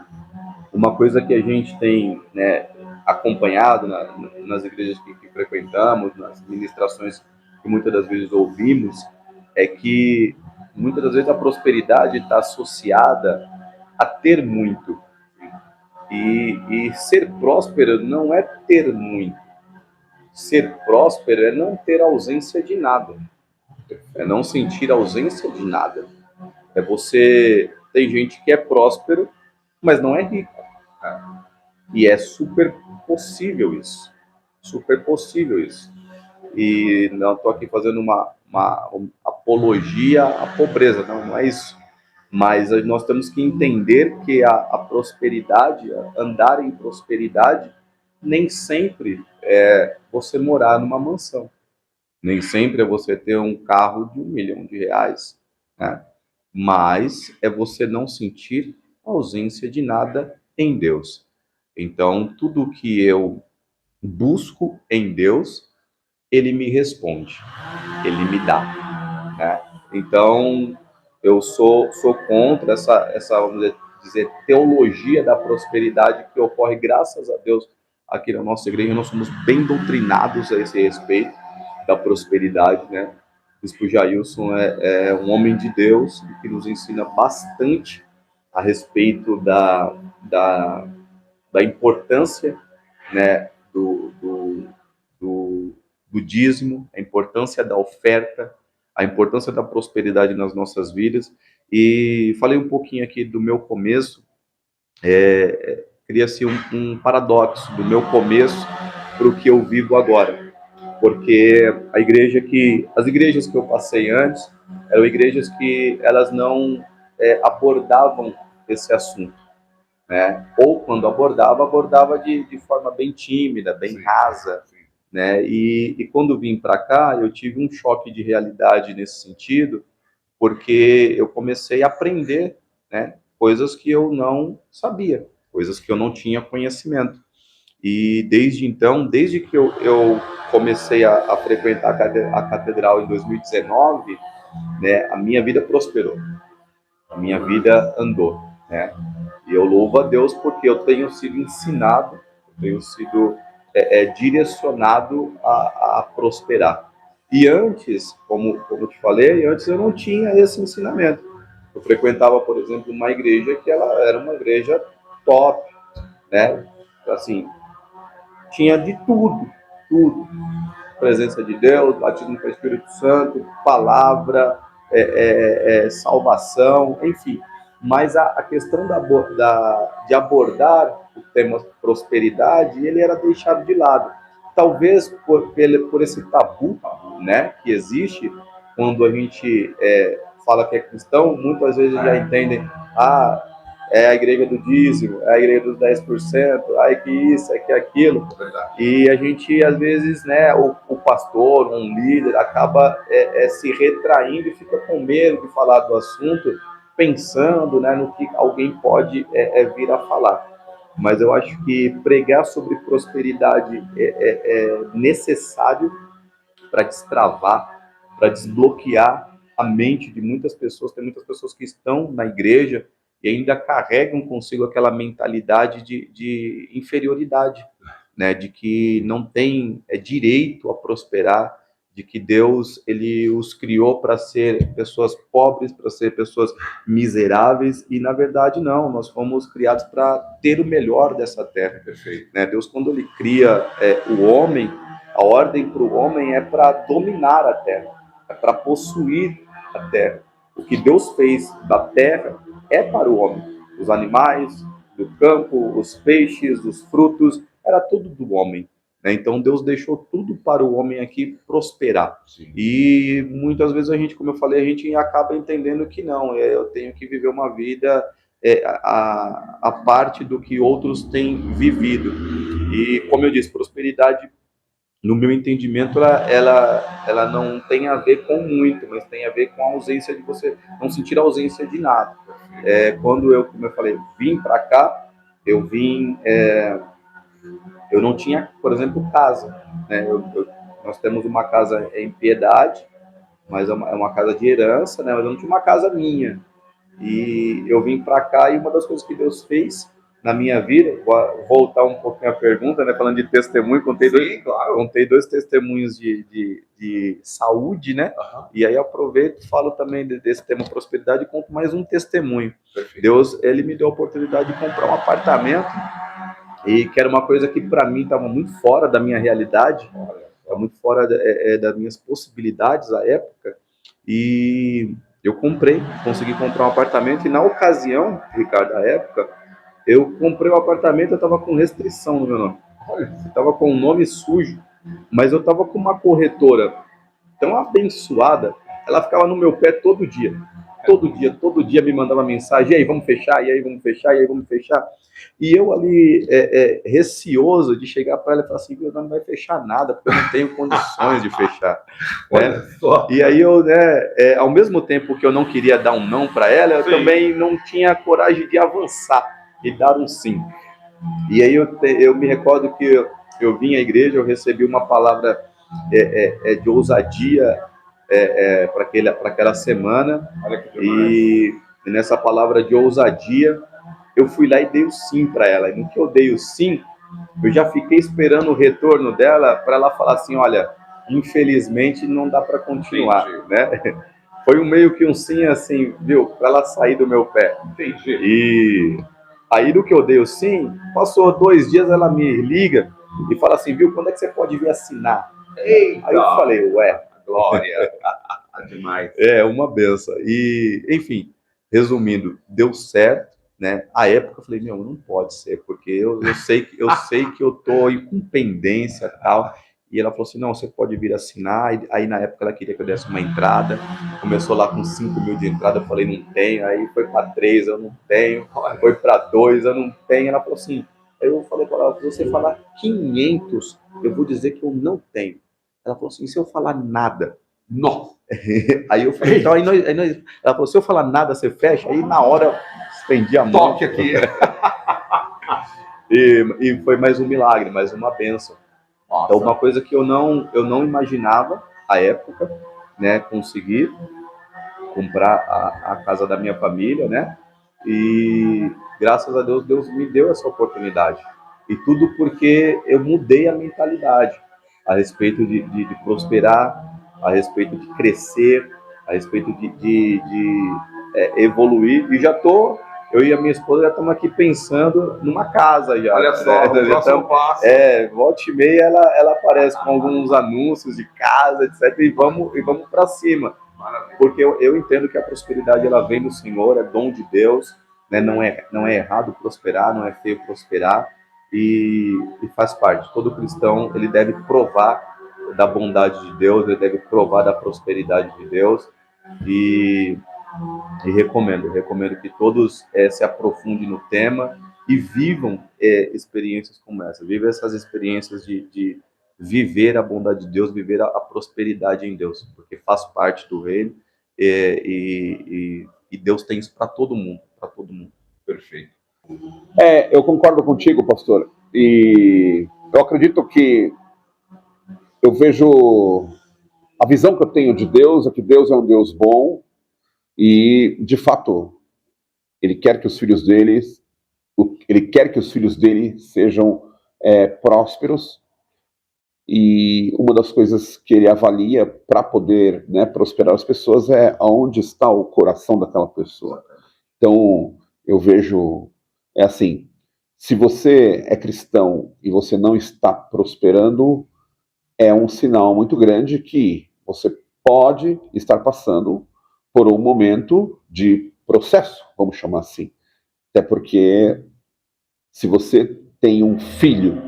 Speaker 2: uma coisa que a gente tem, né, acompanhado nas igrejas que frequentamos, nas ministrações que muitas das vezes ouvimos, é que muitas das vezes a prosperidade está associada a ter muito. E ser próspero não é ter muito. Ser próspero é não ter ausência de nada. É não sentir ausência de nada. É você... Tem gente que é próspero, mas não é rico. E é super possível isso. Super possível isso. E não estou aqui fazendo uma apologia à pobreza, não é isso. Mas nós temos que entender que a prosperidade, andar em prosperidade, nem sempre é você morar numa mansão. Nem sempre é você ter um carro de R$1 milhão, né? Mas é você não sentir ausência de nada em Deus. Então, tudo que eu busco em Deus, Ele me responde, Ele me dá, né? Então, eu sou contra essa, vamos dizer, teologia da prosperidade que ocorre, graças a Deus, aqui na nossa igreja. Nós somos bem doutrinados a esse respeito da prosperidade, né? O Bispo Jailson é um homem de Deus que nos ensina bastante a respeito da importância, né, do dízimo, a importância da oferta, a importância da prosperidade nas nossas vidas. E falei um pouquinho aqui do meu começo, cria-se um paradoxo do meu começo para o que eu vivo agora, porque as igrejas que eu passei antes eram igrejas que elas não abordavam esse assunto, né? Ou quando abordava de forma bem tímida, bem rasa, né? E quando vim para cá, eu tive um choque de realidade nesse sentido, porque eu comecei a aprender, né, coisas que eu não sabia, coisas que eu não tinha conhecimento. E desde então, desde que eu comecei a frequentar a catedral em 2019, né, a minha vida prosperou, a minha vida andou, né? E eu louvo a Deus porque eu tenho sido ensinado, eu tenho sido direcionado a prosperar. E antes, como eu te falei, antes eu não tinha esse ensinamento. Eu frequentava, por exemplo, uma igreja que ela era uma igreja top, né? Assim, tinha de tudo, tudo. Presença de Deus, batismo com o Espírito Santo, palavra, salvação, enfim. Mas a questão de abordar o tema prosperidade, ele era deixado de lado. Talvez por esse tabu, né, que existe, quando a gente fala que é cristão, muitas vezes já entendem, é a igreja do dízimo, é a igreja dos 10%, é que isso, é que aquilo. E a gente, às vezes, né, o pastor, um líder, acaba se retraindo e fica com medo de falar do assunto, pensando, né, no que alguém pode vir a falar. Mas eu acho que pregar sobre prosperidade é necessário para destravar, para desbloquear a mente de muitas pessoas. Tem muitas pessoas que estão na igreja e ainda carregam consigo aquela mentalidade de inferioridade, né? De que não tem direito a prosperar, de que Deus ele os criou para ser pessoas pobres, para ser pessoas miseráveis, e na verdade não, nós fomos criados para ter o melhor dessa terra. Perfeito, né? Deus, quando ele cria o homem, a ordem para o homem é para dominar a terra, é para possuir a terra. O que Deus fez da terra é para o homem. Os animais do campo, os peixes, os frutos, era tudo do homem, né? Então Deus deixou tudo para o homem aqui prosperar. Sim. E muitas vezes a gente, como eu falei, a gente acaba entendendo que não, eu tenho que viver uma vida a parte do que outros têm vivido. E como eu disse, prosperidade no meu entendimento, ela não tem a ver com muito, mas tem a ver com a ausência de você não sentir a ausência de nada. Quando eu, como eu falei, vim para cá, eu vim, eu não tinha, por exemplo, casa, né? Nós temos uma casa em Piedade, mas é uma casa de herança, né? Mas eu não tinha uma casa minha. E eu vim para cá e uma das coisas que Deus fez na minha vida, vou voltar um pouquinho à pergunta, né? Falando de testemunho, contei dois testemunhos de saúde, né?
Speaker 1: Aham.
Speaker 2: E aí aproveito e falo também desse tema prosperidade e conto mais um testemunho.
Speaker 1: Perfeito.
Speaker 2: Deus, ele me deu a oportunidade de comprar um apartamento, e que era uma coisa que para mim estava muito fora da minha realidade, estava muito fora das minhas possibilidades à época. E eu consegui comprar um apartamento, e na ocasião, Ricardo, à época, eu comprei o apartamento, eu estava com restrição no meu nome. Eu estava com o nome sujo, mas eu estava com uma corretora tão abençoada, ela ficava no meu pé todo dia. Todo dia me mandava mensagem, e aí vamos fechar, e aí vamos fechar, e aí vamos fechar. E eu ali, receoso de chegar para ela e falar assim, não vai fechar nada, porque eu não tenho condições de fechar. Né? E aí eu, ao mesmo tempo que eu não queria dar um não para ela, eu também não tinha coragem de avançar e dar um sim. E aí eu me recordo que eu vim à igreja, eu recebi uma palavra de ousadia para aquela semana, e nessa palavra de ousadia, eu fui lá e dei o sim para ela. E no que eu dei o sim, eu já fiquei esperando o retorno dela para ela falar assim, olha, infelizmente não dá para continuar, né? Foi meio que um sim assim, viu, para ela sair do meu pé.
Speaker 1: Entendi.
Speaker 2: E aí no que eu dei o sim, passou 2 dias, ela me liga e fala assim, viu, quando é que você pode vir assinar?
Speaker 1: Eita.
Speaker 2: Aí eu falei, ué,
Speaker 1: Glória. Demais.
Speaker 2: Uma benção. E, enfim, resumindo, deu certo, né? À época eu falei, não pode ser, porque eu sei que eu tô com pendência e tal. E ela falou assim, não, você pode vir assinar. E aí na época ela queria que eu desse uma entrada. Começou lá com 5 mil de entrada, eu falei, não tenho. Aí foi para 3, eu não tenho. Foi para 2, eu não tenho. Ela falou assim, aí eu falei para ela, se você falar 500, eu vou dizer que eu não tenho. Ela falou assim, se eu falar nada,
Speaker 1: Nossa.
Speaker 2: Aí eu falei, então, ela falou, se eu falar nada, você fecha? Aí na hora eu estendi a mão.
Speaker 1: Toque aqui.
Speaker 2: E foi mais um milagre, mais uma bênção.
Speaker 1: Nossa.
Speaker 2: Então, uma coisa que eu não imaginava à época, né, conseguir comprar a casa da minha família, né? E graças a Deus, Deus me deu essa oportunidade. E tudo porque eu mudei a mentalidade a respeito de prosperar, a respeito de crescer, a respeito de evoluir. E eu e a minha esposa já estamos aqui pensando numa casa já.
Speaker 1: Olha só, o próximo passo.
Speaker 2: Volta e meia ela aparece com alguns anúncios de casa, etc. E vamos para cima.
Speaker 1: Maravilha.
Speaker 2: Porque eu entendo que a prosperidade ela vem do Senhor, é dom de Deus, né? Não é errado prosperar, não é feio prosperar, e faz parte. Todo cristão ele deve provar da bondade de Deus, ele deve provar da prosperidade de Deus, e recomendo que todos se aprofundem no tema e vivam experiências como essa, vivam essas experiências de viver a bondade de Deus, viver a prosperidade em Deus, porque faz parte do reino, e Deus tem isso para todo mundo,
Speaker 1: Perfeito. Eu concordo contigo, pastor, e eu acredito que eu vejo a visão que eu tenho de Deus é que Deus é um Deus bom e, de fato, Ele quer que os filhos dele sejam prósperos, e uma das coisas que Ele avalia para poder, né, prosperar as pessoas é aonde está o coração daquela pessoa. Então, eu vejo, assim, se você é cristão e você não está prosperando, é um sinal muito grande que você pode estar passando por um momento de processo, vamos chamar assim. Até porque, se você tem um filho,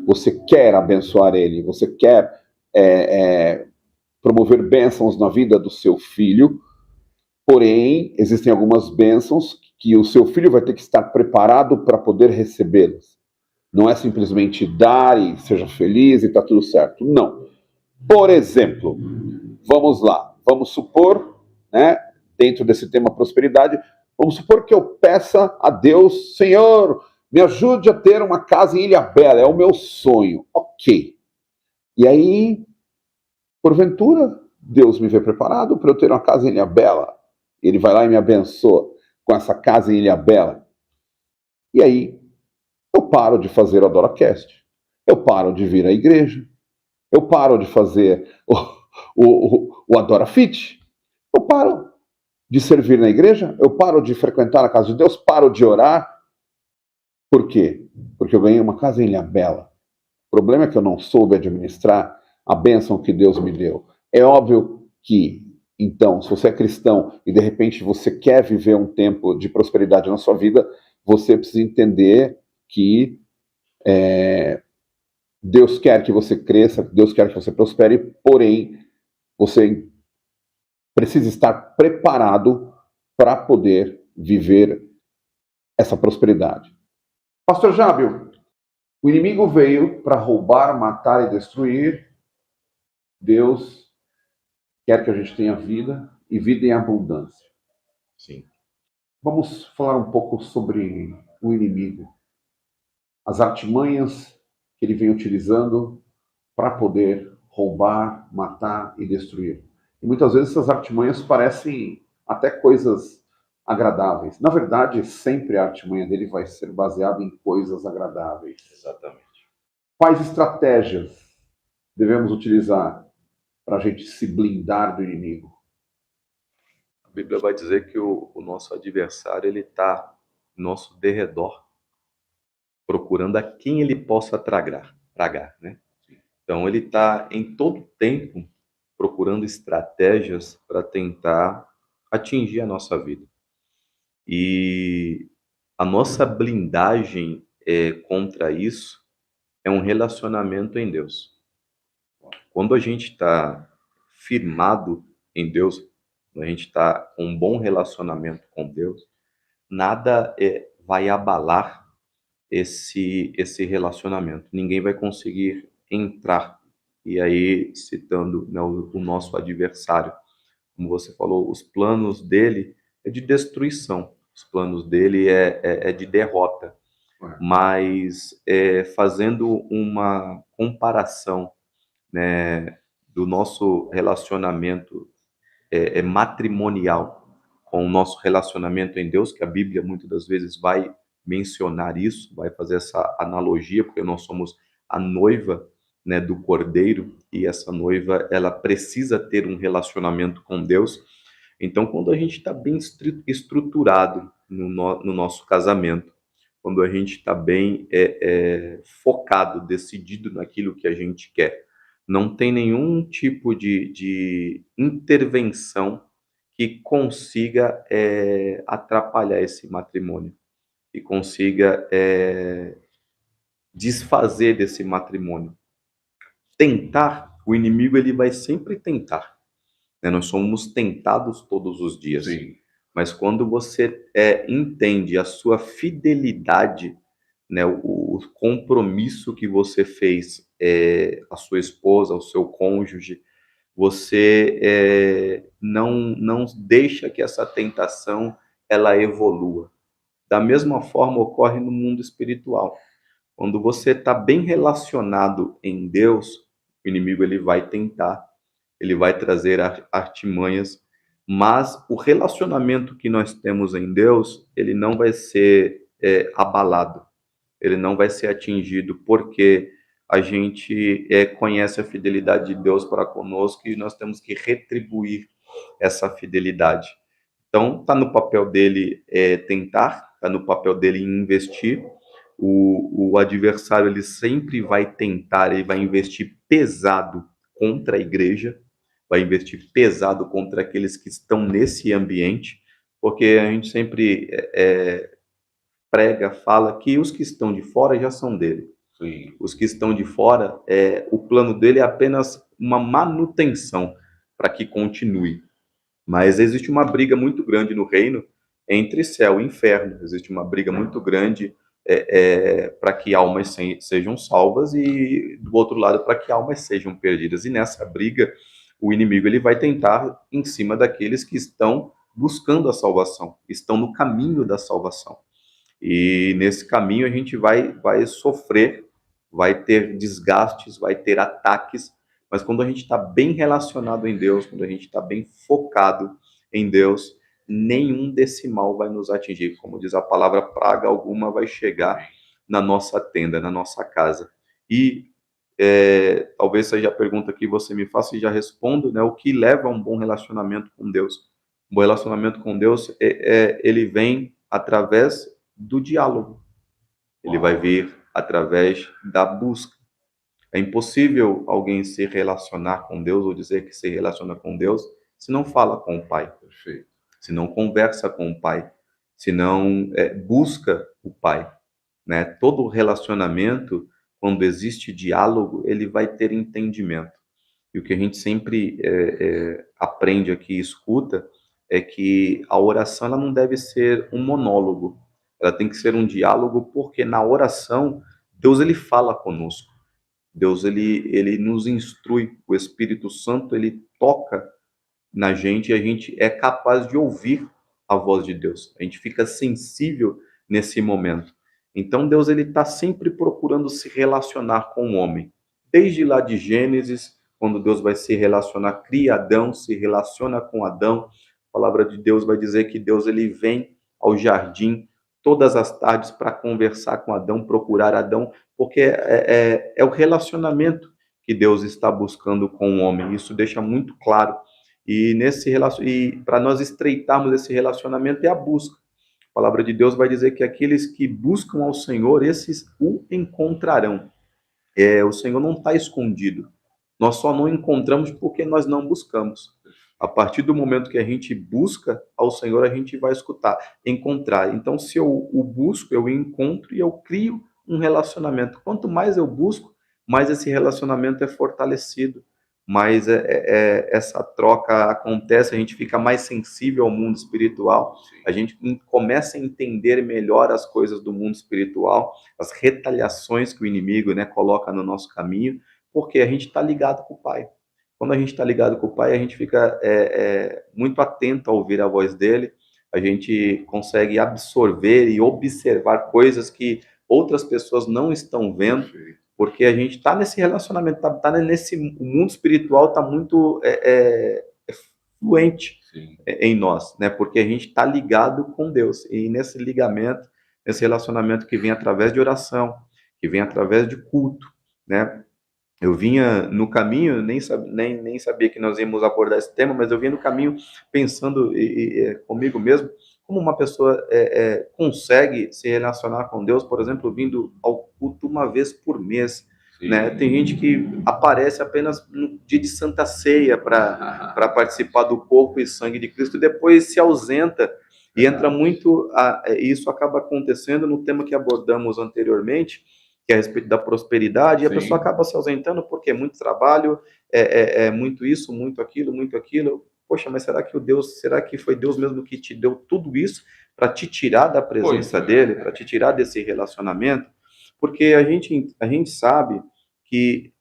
Speaker 1: você quer abençoar ele, você quer promover bênçãos na vida do seu filho, porém, existem algumas bênçãos que o seu filho vai ter que estar preparado para poder recebê-las. Não é simplesmente dar e seja feliz e está tudo certo. Não. Por exemplo, vamos lá, vamos supor, né, dentro desse tema prosperidade, vamos supor que eu peça a Deus, Senhor, me ajude a ter uma casa em Ilhabela, é o meu sonho. Ok. E aí, porventura, Deus me vê preparado para eu ter uma casa em Ilhabela. Ele vai lá e me abençoa com essa casa em Ilhabela. E aí, eu paro de fazer o AdoraCast. Eu paro de vir à igreja. Eu paro de fazer o AdoraFit. Eu paro de servir na igreja. Eu paro de frequentar a casa de Deus. Paro de orar. Por quê? Porque eu ganhei uma casa em Ilhabela. O problema é que eu não soube administrar a bênção que Deus me deu. É óbvio que, então, se você é cristão e de repente você quer viver um tempo de prosperidade na sua vida, você precisa entender que Deus quer que você cresça, Deus quer que você prospere, porém, você precisa estar preparado para poder viver essa prosperidade. Pastor Jábio, o inimigo veio para roubar, matar e destruir. Deus quer que a gente tenha vida e vida em abundância.
Speaker 2: Sim.
Speaker 1: Vamos falar um pouco sobre o inimigo, as artimanhas que ele vem utilizando para poder roubar, matar e destruir. E muitas vezes essas artimanhas parecem até coisas agradáveis. Na verdade, sempre a artimanha dele vai ser baseada em coisas agradáveis.
Speaker 2: Exatamente.
Speaker 1: Quais estratégias devemos utilizar para a gente se blindar do inimigo?
Speaker 2: A Bíblia vai dizer que o nosso adversário ele está no nosso derredor, procurando a quem ele possa tragar, né? Então ele está em todo tempo procurando estratégias para tentar atingir a nossa vida. E a nossa blindagem contra isso é um relacionamento em Deus. Quando a gente está firmado em Deus, quando a gente está com um bom relacionamento com Deus, nada vai abalar esse relacionamento. Ninguém vai conseguir entrar. E aí, citando, né, o nosso adversário, como você falou, os planos dele é de destruição, os planos dele é de derrota. Mas fazendo uma comparação, né, do nosso relacionamento matrimonial com o nosso relacionamento em Deus, que a Bíblia muitas das vezes vai mencionar isso, vai fazer essa analogia, porque nós somos a noiva, né, do Cordeiro, e essa noiva ela precisa ter um relacionamento com Deus. Então, quando a gente está bem estruturado no nosso casamento, quando a gente está bem focado, decidido naquilo que a gente quer, não tem nenhum tipo de intervenção que consiga atrapalhar esse matrimônio, que consiga desfazer desse matrimônio. Tentar, o inimigo ele vai sempre tentar, né? Nós somos tentados todos os dias.
Speaker 1: Sim.
Speaker 2: Mas quando você entende a sua fidelidade, né, o compromisso que você fez à sua esposa, ao seu cônjuge, você não deixa que essa tentação ela evolua. Da mesma forma ocorre no mundo espiritual. Quando você está bem relacionado em Deus, o inimigo ele vai tentar, ele vai trazer artimanhas, mas o relacionamento que nós temos em Deus, ele não vai ser abalado, ele não vai ser atingido, porque a gente conhece a fidelidade de Deus para conosco e nós temos que retribuir essa fidelidade. Então, está no papel dele tentar, está no papel dele investir. O adversário ele sempre vai tentar, ele vai investir pesado contra a igreja, vai investir pesado contra aqueles que estão nesse ambiente, porque a gente sempre prega, fala que os que estão de fora já são dele.
Speaker 1: Sim.
Speaker 2: Os que estão de fora, o plano dele é apenas uma manutenção para que continue. Mas existe uma briga muito grande no reino entre céu e inferno. Existe uma briga muito grande para que almas sejam salvas e, do outro lado, para que almas sejam perdidas. E nessa briga, o inimigo ele vai tentar em cima daqueles que estão buscando a salvação, estão no caminho da salvação. E nesse caminho a gente vai sofrer, vai ter desgastes, vai ter ataques, mas quando a gente está bem relacionado em Deus, quando a gente está bem focado em Deus, nenhum desse mal vai nos atingir. Como diz a palavra, praga alguma vai chegar na nossa tenda, na nossa casa. E talvez seja a pergunta que você me faça e já respondo, né? O que leva a um bom relacionamento com Deus? Um bom relacionamento com Deus, ele vem através do diálogo. Ele vai vir através da busca. É impossível alguém se relacionar com Deus ou dizer que se relaciona com Deus se não fala com o Pai, se não conversa com o Pai, se não busca o Pai, né? Todo relacionamento, quando existe diálogo, ele vai ter entendimento. E o que a gente sempre aprende aqui e escuta é que a oração ela não deve ser um monólogo, ela tem que ser um diálogo, porque na oração Deus ele fala conosco. Deus ele nos instrui, o Espírito Santo ele toca na gente e a gente é capaz de ouvir a voz de Deus. A gente fica sensível nesse momento. Então Deus ele está sempre procurando se relacionar com o homem. Desde lá de Gênesis, quando Deus vai se relacionar, cria Adão, se relaciona com Adão. A palavra de Deus vai dizer que Deus ele vem ao jardim todas as tardes para conversar com Adão, procurar Adão, porque é o relacionamento que Deus está buscando com o homem. Isso deixa muito claro. E para nós estreitarmos esse relacionamento é a busca. A palavra de Deus vai dizer que aqueles que buscam ao Senhor, esses o encontrarão. O Senhor não está escondido. Nós só não encontramos porque nós não buscamos. A partir do momento que a gente busca ao Senhor, a gente vai encontrar. Então, se eu o busco, eu encontro e eu crio um relacionamento. Quanto mais eu busco, mais esse relacionamento é fortalecido, mais essa troca acontece, a gente fica mais sensível ao mundo espiritual, a gente começa a entender melhor as coisas do mundo espiritual, as retaliações que o inimigo, né, coloca no nosso caminho, porque a gente está ligado com o Pai. Quando a gente está ligado com o Pai, a gente fica muito atento a ouvir a voz dele, a gente consegue absorver e observar coisas que outras pessoas não estão vendo, porque a gente está nesse relacionamento, o mundo espiritual está muito fluente em nós, né? Porque a gente está ligado com Deus, e nesse ligamento, nesse relacionamento que vem através de oração, que vem através de culto, né? Eu vinha no caminho, nem sabia que nós íamos abordar esse tema, mas eu vinha no caminho pensando comigo mesmo, como uma pessoa consegue se relacionar com Deus, por exemplo, vindo ao culto uma vez por mês, né? Tem gente que aparece apenas no dia de Santa Ceia para participar do corpo e sangue de Cristo, e depois se ausenta, e entra muito, isso acaba acontecendo no tema que abordamos anteriormente, que é a respeito da prosperidade, e a pessoa acaba se ausentando porque é muito trabalho, muito isso, muito aquilo, muito aquilo. Poxa, mas será que foi Deus mesmo que te deu tudo isso para te tirar da presença dele, para te tirar desse relacionamento? Porque a gente sabe que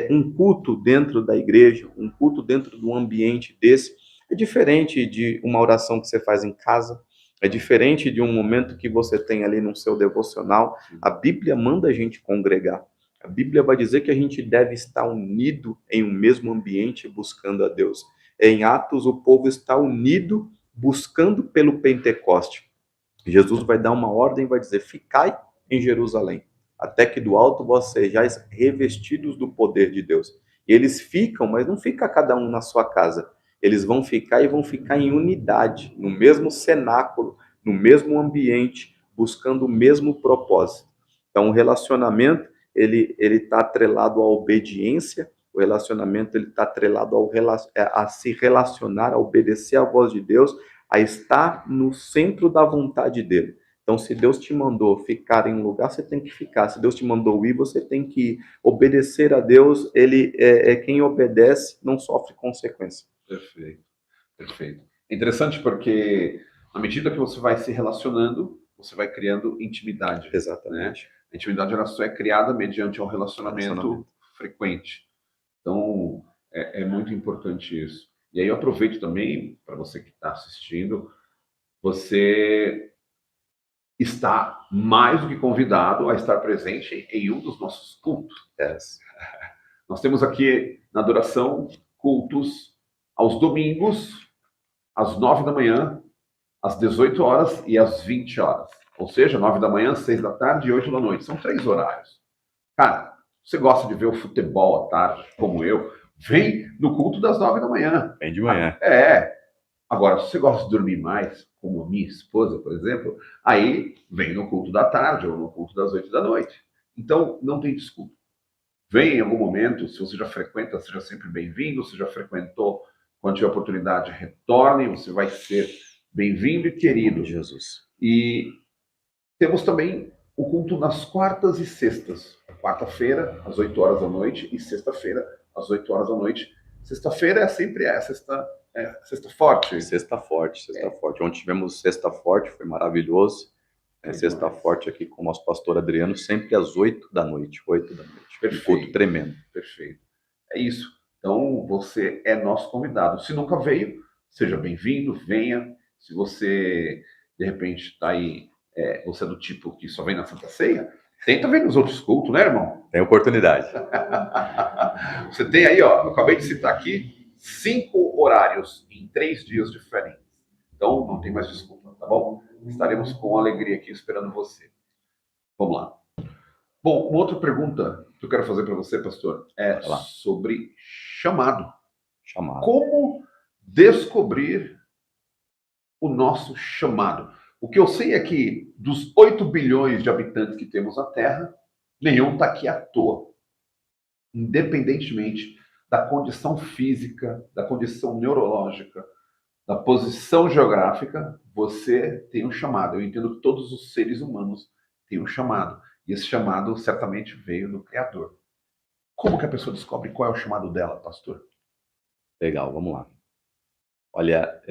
Speaker 2: um culto dentro da igreja, um culto dentro de um ambiente desse, é diferente de uma oração que você faz em casa, é diferente de um momento que você tem ali no seu devocional. A Bíblia manda a gente congregar. A Bíblia vai dizer que a gente deve estar unido em um mesmo ambiente buscando a Deus. Em Atos, o povo está unido buscando pelo Pentecoste. Jesus vai dar uma ordem e vai dizer: ficai em Jerusalém, até que do alto vós sejais revestidos do poder de Deus. E eles ficam, mas não fica cada um na sua casa. Eles vão ficar e vão ficar em unidade, no mesmo cenáculo, no mesmo ambiente, buscando o mesmo propósito. Então, o relacionamento, ele está atrelado à obediência, o relacionamento ele está atrelado a se relacionar, a obedecer à voz de Deus, a estar no centro da vontade dele. Então, se Deus te mandou ficar em um lugar, você tem que ficar. Se Deus te mandou ir, você tem que ir. Obedecer a Deus, ele quem obedece não sofre consequência.
Speaker 1: Perfeito, perfeito. Interessante porque, à medida que você vai se relacionando, você vai criando intimidade.
Speaker 2: Exatamente.
Speaker 1: Né? A intimidade ela só é criada mediante um relacionamento frequente. Então, é muito importante isso. E aí eu aproveito também, para você que está assistindo, você está mais do que convidado a estar presente em um dos nossos cultos.
Speaker 2: Yes.
Speaker 1: Nós temos aqui na adoração cultos aos domingos, às 9 da manhã, às 18 horas e às 20 horas. Ou seja, 9 da manhã, 6 da tarde e 8 da noite. São 3 horários. Cara, você gosta de ver o futebol à tarde, como eu, vem no culto das 9 da manhã.
Speaker 2: Vem de manhã.
Speaker 1: Agora, se você gosta de dormir mais, como a minha esposa, por exemplo, aí vem no culto da tarde ou no culto das 8 da noite. Então, não tem desculpa. Vem em algum momento, se você já frequenta, seja sempre bem-vindo. Se já frequentou, quando tiver oportunidade, retorne, você vai ser bem-vindo e querido.
Speaker 2: Jesus.
Speaker 1: E temos também o culto nas quartas e sextas. Quarta-feira, às 8 horas da noite, e sexta-feira, às 8 horas da noite. Sexta-feira é sempre sexta forte.
Speaker 2: Sexta forte. Ontem tivemos sexta forte, foi maravilhoso. Sexta forte aqui com o nosso pastor Adriano, sempre às 8 da noite. 8 da noite.
Speaker 1: Perfeito.
Speaker 2: Um culto tremendo.
Speaker 1: Perfeito. É isso. Então, você é nosso convidado. Se nunca veio, seja bem-vindo, venha. Se você, de repente, está aí, você é do tipo que só vem na Santa Ceia, tenta ver nos outros cultos, né, irmão?
Speaker 2: Tem oportunidade.
Speaker 1: Você tem aí, ó, eu acabei de citar aqui, 5 horários em 3 dias diferentes. Então, não tem mais desculpa, tá bom? Estaremos com alegria aqui esperando você. Vamos lá. Bom, uma outra pergunta que eu quero fazer para você, pastor, é sobre chamado. Como descobrir o nosso chamado? O que eu sei é que dos 8 bilhões de habitantes que temos na Terra, nenhum está aqui à toa. Independentemente da condição física, da condição neurológica, da posição geográfica, você tem um chamado. Eu entendo que todos os seres humanos têm um chamado. E esse chamado certamente veio do Criador. Como que a pessoa descobre qual é o chamado dela, pastor?
Speaker 2: Legal, vamos lá. Olha,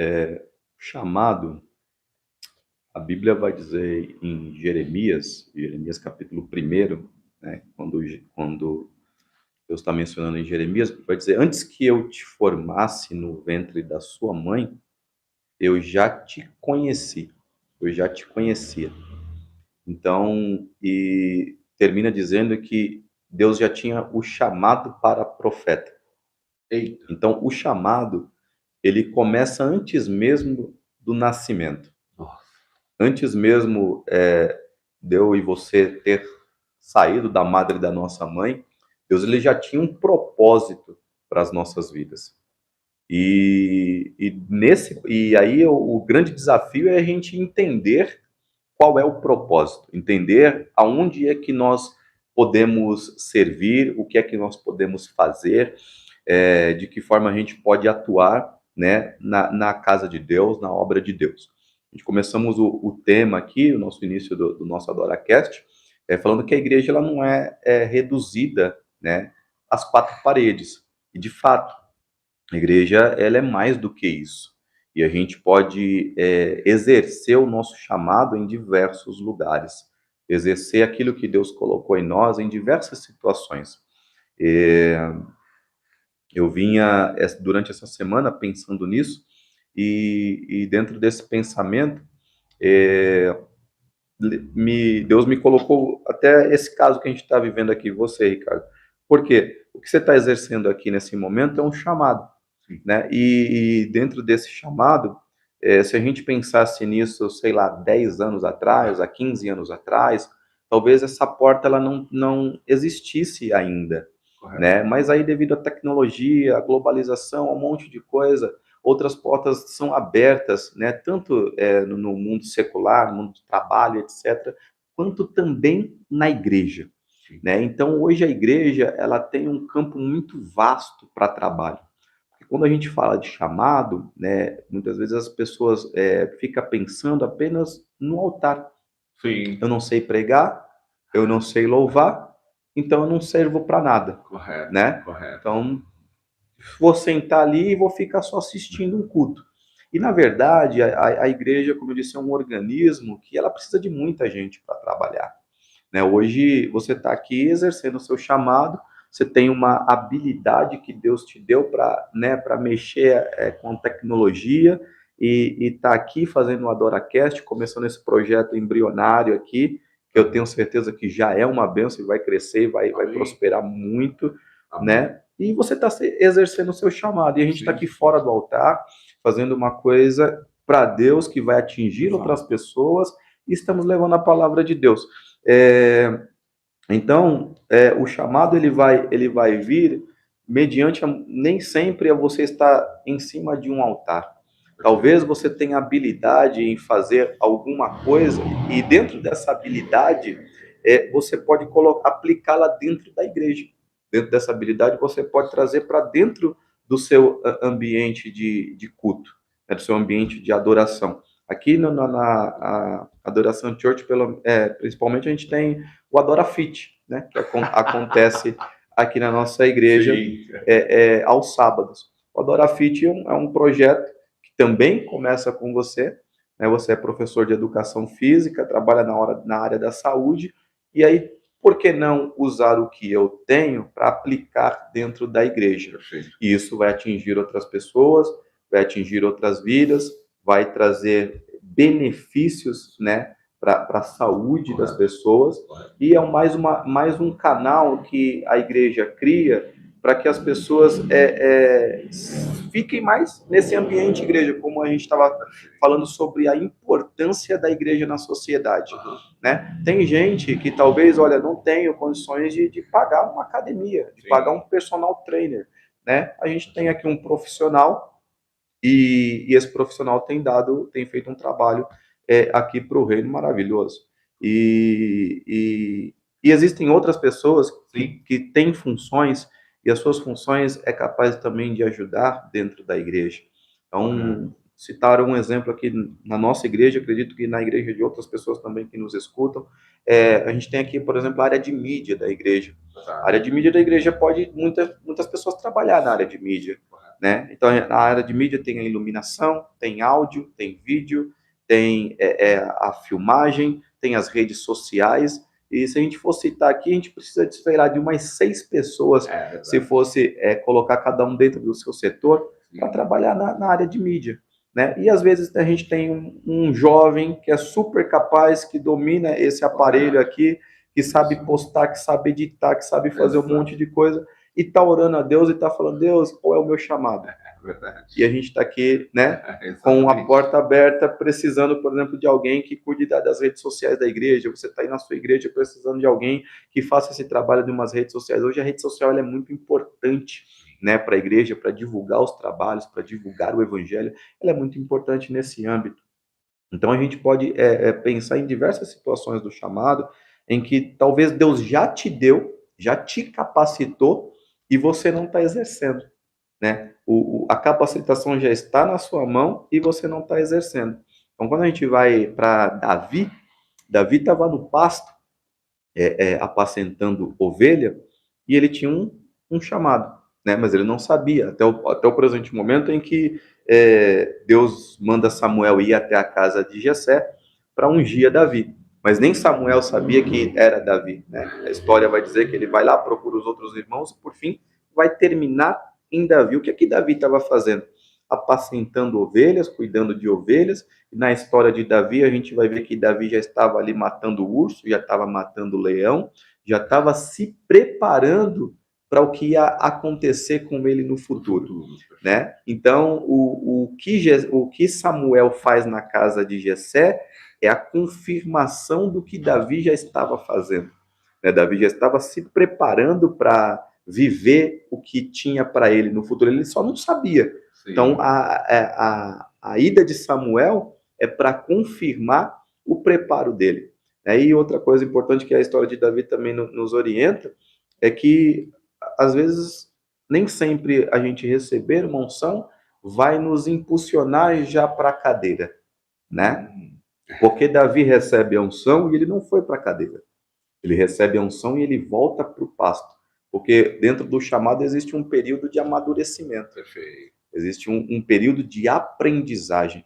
Speaker 2: chamado, a Bíblia vai dizer em Jeremias capítulo 1, né, quando Deus está mencionando em Jeremias, vai dizer, antes que eu te formasse no ventre da sua mãe, eu já te conheci, eu já te conhecia. Então, e termina dizendo que Deus já tinha o chamado para profeta.
Speaker 1: Eita.
Speaker 2: Então, o chamado, ele começa antes mesmo do nascimento.
Speaker 1: Nossa.
Speaker 2: Antes mesmo de eu e você ter saído da madre da nossa mãe, Deus ele já tinha um propósito para as nossas vidas. E aí o grande desafio é a gente entender qual é o propósito, entender aonde é que nós podemos servir, o que é que nós podemos fazer, de que forma a gente pode atuar, né, na casa de Deus, na obra de Deus. A gente começamos o tema aqui, o nosso início do nosso AdoraCast, falando que a igreja ela não é reduzida, né, às 4 paredes. E, de fato, a igreja ela é mais do que isso. E a gente pode exercer o nosso chamado em diversos lugares. Exercer aquilo que Deus colocou em nós em diversas situações. Eu vinha, durante essa semana, pensando nisso, e dentro desse pensamento, Deus me colocou até esse caso que a gente está vivendo aqui, você, Ricardo. Por quê? O que você está exercendo aqui nesse momento é um chamado. Né? E dentro desse chamado, se a gente pensasse nisso, sei lá, 10 anos atrás, há 15 anos atrás, talvez essa porta ela não existisse ainda. Né? Mas aí, devido à tecnologia, à globalização, a um monte de coisa, outras portas são abertas, né? Tanto no mundo secular, no mundo do trabalho, etc., quanto também na igreja. Né? Então, hoje a igreja ela tem um campo muito vasto para trabalho. Quando a gente fala de chamado, né, muitas vezes as pessoas ficam pensando apenas no altar.
Speaker 1: Sim.
Speaker 2: Eu não sei pregar, eu não sei louvar, então eu não servo para nada.
Speaker 1: Correto,
Speaker 2: né?
Speaker 1: correto.
Speaker 2: Então, vou sentar ali e vou ficar só assistindo um culto. E, na verdade, a igreja, como eu disse, é um organismo que ela precisa de muita gente para trabalhar, né? Hoje você está aqui exercendo o seu chamado, você tem uma habilidade que Deus te deu para, né, para mexer com tecnologia e está aqui fazendo o AdoraCast, começando esse projeto embrionário aqui, que eu tenho certeza que já é uma bênção e vai crescer, vai prosperar muito, né? E você está exercendo o seu chamado. E a gente está aqui fora do altar, fazendo uma coisa para Deus que vai atingir outras pessoas e estamos levando a palavra de Deus. Então, o chamado ele vai vir mediante, nem sempre você estar em cima de um altar. Talvez você tenha habilidade em fazer alguma coisa e dentro dessa habilidade você pode aplicá-la dentro da igreja. Dentro dessa habilidade você pode trazer para dentro do seu ambiente de culto, né, do seu ambiente de adoração. Aqui na Adoração Church, principalmente, a gente tem o Adora Fit, né, que acontece aqui na nossa igreja aos sábados. O Adora Fit é um projeto que também começa com você, né, você é professor de educação física, trabalha na área da saúde, e aí, por que não usar o que eu tenho para aplicar dentro da igreja? Perfeito. E isso vai atingir outras pessoas, vai atingir outras vidas, vai trazer benefícios, né, para a saúde das pessoas, e é mais um canal que a igreja cria para que as pessoas fiquem mais nesse ambiente igreja, como a gente estava falando sobre a importância da igreja na sociedade, né? Tem gente que talvez, olha, não tenha condições de pagar uma academia, de pagar um personal trainer, né? A gente tem aqui um profissional e esse profissional tem feito um trabalho aqui para o reino maravilhoso. E existem outras pessoas que têm funções e as suas funções é capaz também de ajudar dentro da igreja. Então, citar um exemplo aqui na nossa igreja, acredito que na igreja de outras pessoas também que nos escutam, a gente tem aqui, por exemplo, a área de mídia da igreja. A área de mídia da igreja muitas pessoas trabalhar na área de mídia, né? Então, na área de mídia tem a iluminação, tem áudio, tem vídeo, tem a filmagem, tem as redes sociais. E se a gente for citar aqui, a gente precisa esperar de umas 6 pessoas, se fosse colocar cada um dentro do seu setor, para trabalhar na área de mídia, né? E às vezes a gente tem um jovem que é super capaz, que domina esse aparelho aqui, que sabe postar, que sabe editar, que sabe fazer um monte de coisa, e está orando a Deus e está falando, Deus, qual é o meu chamado? Verdade. E a gente está aqui, né, com a porta aberta, precisando, por exemplo, de alguém que cuide das redes sociais da igreja. Você está aí na sua igreja precisando de alguém que faça esse trabalho de umas redes sociais. Hoje a rede social ela é muito importante, né, para a igreja, para divulgar os trabalhos, para divulgar o evangelho. Ela é muito importante nesse âmbito. Então a gente pode pensar em diversas situações do chamado em que talvez Deus já te deu, já te capacitou e você não está exercendo, né? A capacitação já está na sua mão e você não está exercendo. Então, quando a gente vai para Davi estava no pasto, apacentando ovelha, e ele tinha um chamado, né? Mas ele não sabia, até o presente momento em que Deus manda Samuel ir até a casa de Jessé para ungir Davi. Mas nem Samuel sabia que era Davi, né? A história vai dizer que ele vai lá, procura os outros irmãos, e por fim vai terminar em Davi. O que é que Davi estava fazendo? Apacentando ovelhas, cuidando de ovelhas. E na história de Davi, a gente vai ver que Davi já estava ali matando urso, já estava matando leão, já estava se preparando para o que ia acontecer com ele no futuro, né? Então, o que Samuel faz na casa de Jessé é a confirmação do que Davi já estava fazendo, né? Davi já estava se preparando para viver o que tinha para ele no futuro, ele só não sabia. Sim. Então, a ida de Samuel é para confirmar o preparo dele. E outra coisa importante que a história de Davi também nos orienta é que, às vezes, nem sempre a gente receber uma unção vai nos impulsionar já para a cadeira, né? Porque Davi recebe a unção e ele não foi para a cadeira. Ele recebe a unção e ele volta para o pasto. Porque dentro do chamado existe um período de amadurecimento. Perfeito. Existe um período de aprendizagem.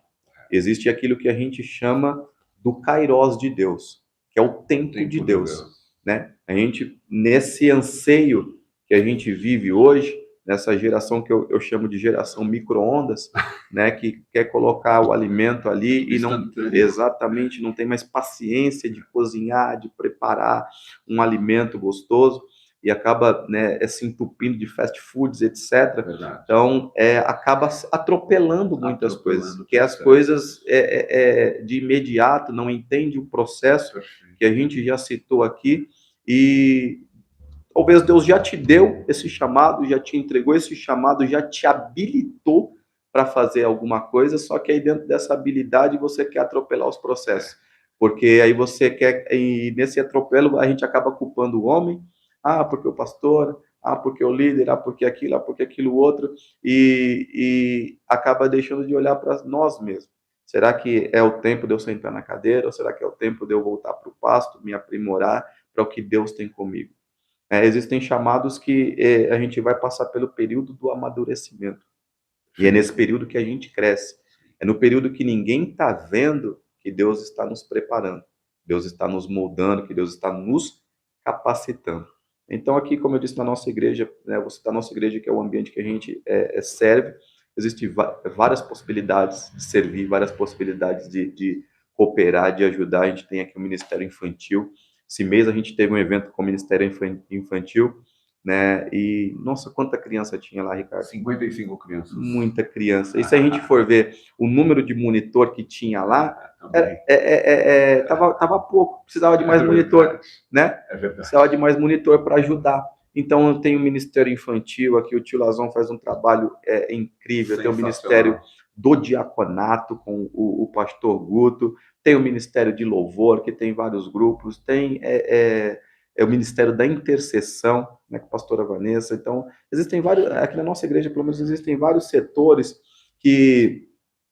Speaker 2: Existe aquilo que a gente chama do Kairos de Deus, que é o tempo de Deus, né? A gente, nesse anseio que a gente vive hoje, nessa geração que eu chamo de geração micro-ondas, né, que quer colocar o alimento ali e não exatamente não tem mais paciência de cozinhar, de preparar um alimento gostoso e acaba, né, se entupindo de fast foods, etc.
Speaker 1: Verdade.
Speaker 2: Então, acaba atropelando muitas coisas, porque as coisas de imediato, não entende o processo que a gente já citou aqui, e talvez Deus já te deu esse chamado, já te entregou esse chamado, já te habilitou para fazer alguma coisa, só que aí dentro dessa habilidade você quer atropelar os processos. Porque aí você quer, e nesse atropelo a gente acaba culpando o homem, porque o pastor, porque o líder, porque aquilo, porque aquilo outro, e acaba deixando de olhar para nós mesmos. Será que é o tempo de eu sentar na cadeira, ou será que é o tempo de eu voltar para o pasto, me aprimorar para o que Deus tem comigo? Existem chamados que a gente vai passar pelo período do amadurecimento. E é nesse período que a gente cresce. É no período que ninguém está vendo que Deus está nos preparando. Deus está nos moldando, que Deus está nos capacitando. Então, aqui, como eu disse, na nossa igreja, né, você está na nossa igreja, que é o ambiente que a gente serve, existem várias possibilidades de servir, várias possibilidades de cooperar, de ajudar. A gente tem aqui o Ministério Infantil. Esse mês a gente teve um evento com o Ministério Infantil, né? E, nossa, quanta criança tinha lá, Ricardo?
Speaker 1: 55 crianças.
Speaker 2: Muita criança. E se a gente for ver o número de monitor que tinha lá, tava pouco, precisava de mais monitor, né? Precisava de mais monitor para ajudar. Então, eu tenho o Ministério Infantil, aqui o tio Lazão faz um trabalho incrível, tem o Ministério do Diaconato, com o pastor Guto, tem o Ministério de Louvor, que tem vários grupos, tem o Ministério da Intercessão, né, com a pastora Vanessa. Então, existem vários, aqui na nossa igreja, pelo menos, existem vários setores que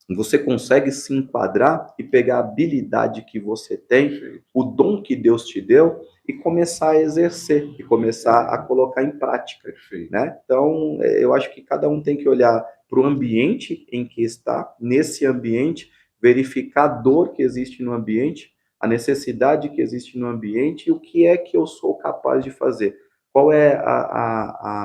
Speaker 2: você consegue se enquadrar e pegar a habilidade que você tem, o dom que Deus te deu, e começar a exercer, e começar a colocar em prática, né? Então, eu acho que cada um tem que olhar para o ambiente em que está, nesse ambiente, verificar a dor que existe no ambiente, a necessidade que existe no ambiente e o que é que eu sou capaz de fazer. Qual é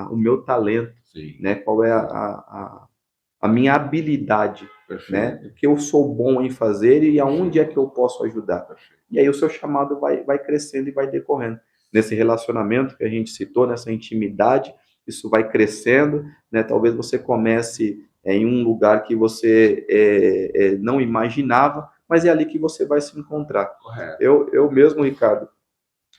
Speaker 2: o meu talento, né? Qual é a minha habilidade, né? O que eu sou bom em fazer e aonde é que eu posso ajudar. E aí o seu chamado vai crescendo e vai decorrendo. Nesse relacionamento que a gente citou, nessa intimidade, isso vai crescendo, né? Talvez você comece em um lugar que você não imaginava, mas é ali que você vai se encontrar. Eu mesmo, Ricardo,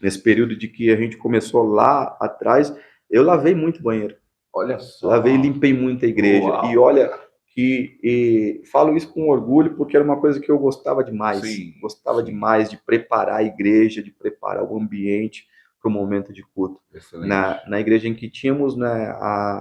Speaker 2: nesse período de que a gente começou lá atrás, eu lavei muito banheiro.
Speaker 1: Olha só.
Speaker 2: Lavei e limpei muita igreja. Uau. E olha que falo isso com orgulho, porque era uma coisa que eu gostava demais. Gostava demais de preparar a igreja, de preparar o ambiente para o momento de culto. Na igreja em que tínhamos, né,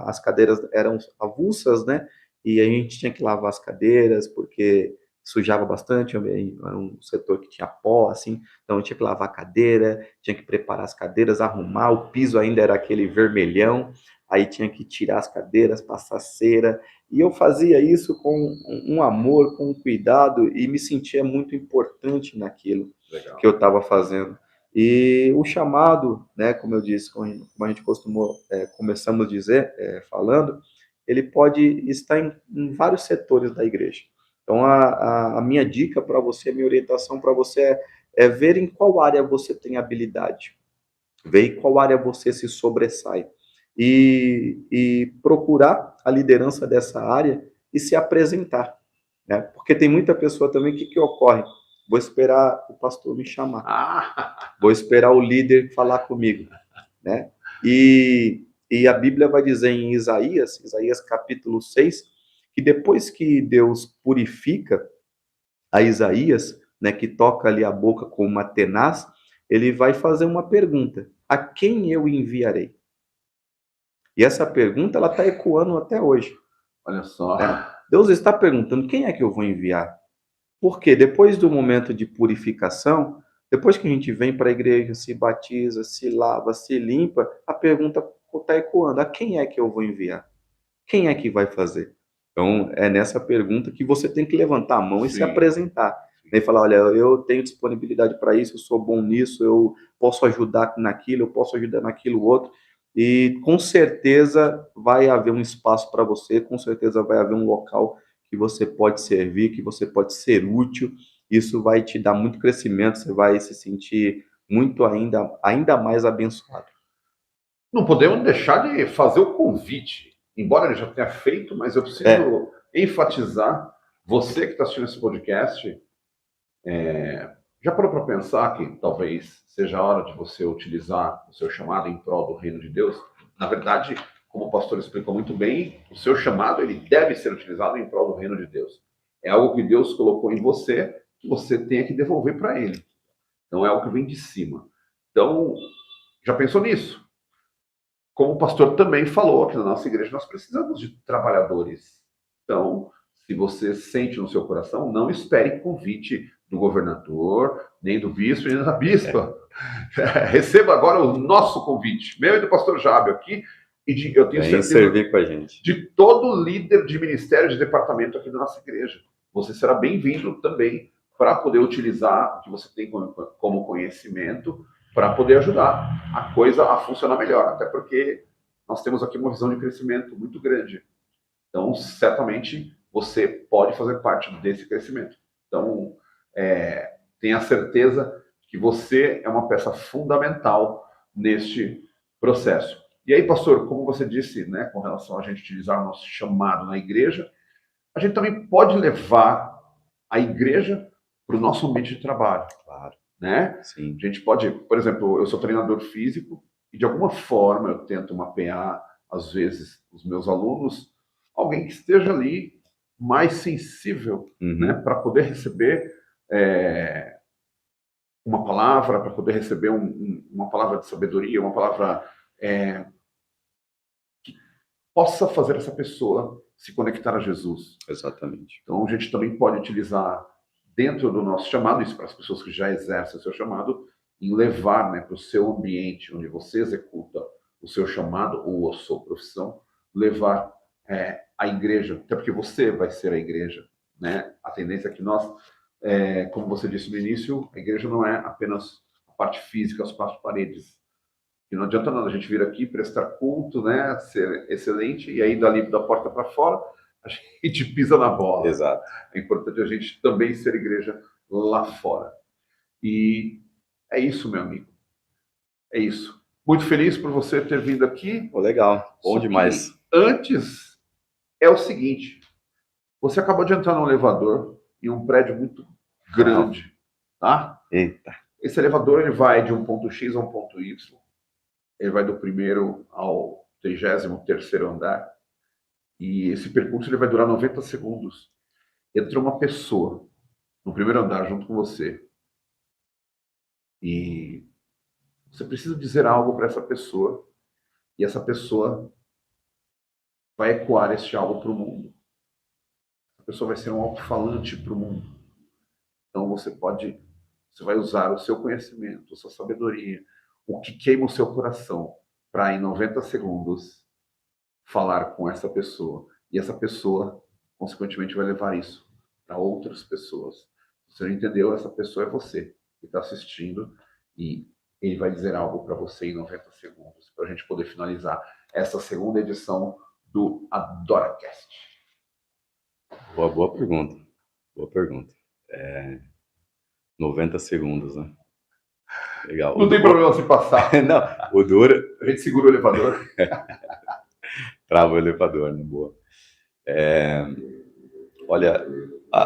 Speaker 2: as cadeiras eram avulsas, né? E a gente tinha que lavar as cadeiras, porque sujava bastante, era um setor que tinha pó, assim, então tinha que lavar a cadeira, tinha que preparar as cadeiras, arrumar, o piso ainda era aquele vermelhão, aí tinha que tirar as cadeiras, passar cera, e eu fazia isso com um amor, com um cuidado, e me sentia muito importante naquilo que eu estava fazendo. E o chamado, né, como eu disse, como a gente começamos a dizer, falando, ele pode estar em vários setores da igreja. Então, a minha dica para você, a minha orientação para você é ver em qual área você tem habilidade, ver em qual área você se sobressai e procurar a liderança dessa área e se apresentar, né? Porque tem muita pessoa também que ocorre. Vou esperar o pastor me chamar, vou esperar o líder falar comigo, né? E a Bíblia vai dizer em Isaías capítulo 6, que depois que Deus purifica a Isaías, né, que toca ali a boca com uma tenaz, ele vai fazer uma pergunta: a quem eu enviarei? E essa pergunta ela está ecoando até hoje.
Speaker 1: Olha só.
Speaker 2: Deus está perguntando: quem é que eu vou enviar? Porque depois do momento de purificação, depois que a gente vem para a igreja, se batiza, se lava, se limpa, a pergunta está ecoando: a quem é que eu vou enviar? Quem é que vai fazer? Então, é nessa pergunta que você tem que levantar a mão e se
Speaker 1: Sim.
Speaker 2: apresentar. E falar, olha, eu tenho disponibilidade para isso, eu sou bom nisso, eu posso ajudar naquilo, eu posso ajudar naquilo outro. E com certeza vai haver um espaço para você, com certeza vai haver um local que você pode servir, que você pode ser útil. Isso vai te dar muito crescimento, você vai se sentir muito ainda mais abençoado.
Speaker 1: Não podemos deixar de fazer o convite, embora ele já tenha feito, mas eu preciso enfatizar, você que está assistindo esse podcast, já parou para pensar que talvez seja a hora de você utilizar o seu chamado em prol do reino de Deus? Na verdade, como o pastor explicou muito bem, o seu chamado ele deve ser utilizado em prol do reino de Deus. É algo que Deus colocou em você que você tenha que devolver para Ele. Então é algo que vem de cima. Então, já pensou nisso? Como o pastor também falou, aqui na nossa igreja nós precisamos de trabalhadores. Então, se você sente no seu coração, não espere convite do governador, nem do bispo, nem da bispa. Receba agora o nosso convite, meu e do pastor Jábio aqui, e eu tenho certeza
Speaker 2: servir com a gente.
Speaker 1: De todo líder de ministério, de departamento aqui da nossa igreja. Você será bem-vindo também para poder utilizar o que você tem como conhecimento para poder ajudar a coisa a funcionar melhor. Até porque nós temos aqui uma visão de crescimento muito grande. Então, certamente, você pode fazer parte desse crescimento. Então, tenha certeza que você é uma peça fundamental neste processo. E aí, pastor, como você disse, né, com relação a gente utilizar o nosso chamado na igreja, a gente também pode levar a igreja para o nosso ambiente de trabalho.
Speaker 2: Claro.
Speaker 1: Né?
Speaker 2: Sim.
Speaker 1: A gente pode, por exemplo, eu sou treinador físico e de alguma forma eu tento mapear, às vezes, os meus alunos, alguém que esteja ali mais sensível, né, para poder receber uma palavra, para poder receber uma palavra de sabedoria, uma palavra que possa fazer essa pessoa se conectar a Jesus.
Speaker 2: Exatamente.
Speaker 1: Então a gente também pode utilizar dentro do nosso chamado, isso para as pessoas que já exercem o seu chamado, em levar, né, para o seu ambiente onde você executa o seu chamado ou a sua profissão, levar a igreja, até porque você vai ser a igreja, né? A tendência é que nós, como você disse no início, a igreja não é apenas a parte física, as quatro paredes. E não adianta nada a gente vir aqui, prestar culto, né, ser excelente, e aí dali da porta para fora, a gente pisa na bola.
Speaker 2: Exato.
Speaker 1: É importante a gente também ser igreja lá fora. E é isso, meu amigo. É isso. Muito feliz por você ter vindo aqui.
Speaker 2: Oh, legal, bom demais.
Speaker 1: Antes, é o seguinte. Você acabou de entrar num elevador em um prédio muito grande, tá?
Speaker 2: Eita.
Speaker 1: Esse elevador ele vai de um ponto X a um ponto Y. Ele vai do primeiro ao 33º andar. E esse percurso ele vai durar 90 segundos. Entra uma pessoa no primeiro andar junto com você. E você precisa dizer algo para essa pessoa. E essa pessoa vai ecoar este algo para o mundo. A pessoa vai ser um alto-falante para o mundo. Então você vai usar o seu conhecimento, a sua sabedoria, o que queima o seu coração, para em 90 segundos falar com essa pessoa. E essa pessoa, consequentemente, vai levar isso para outras pessoas. Se você não entendeu, essa pessoa é você que está assistindo e ele vai dizer algo para você em 90 segundos, para a gente poder finalizar essa segunda edição do AdoraCast.
Speaker 2: Boa pergunta. Boa pergunta. 90 segundos, né? Legal.
Speaker 1: Não tem problema se passar.
Speaker 2: Não, o dura.
Speaker 1: A gente segura o elevador.
Speaker 2: Trava o elevador, né? Boa. Olha,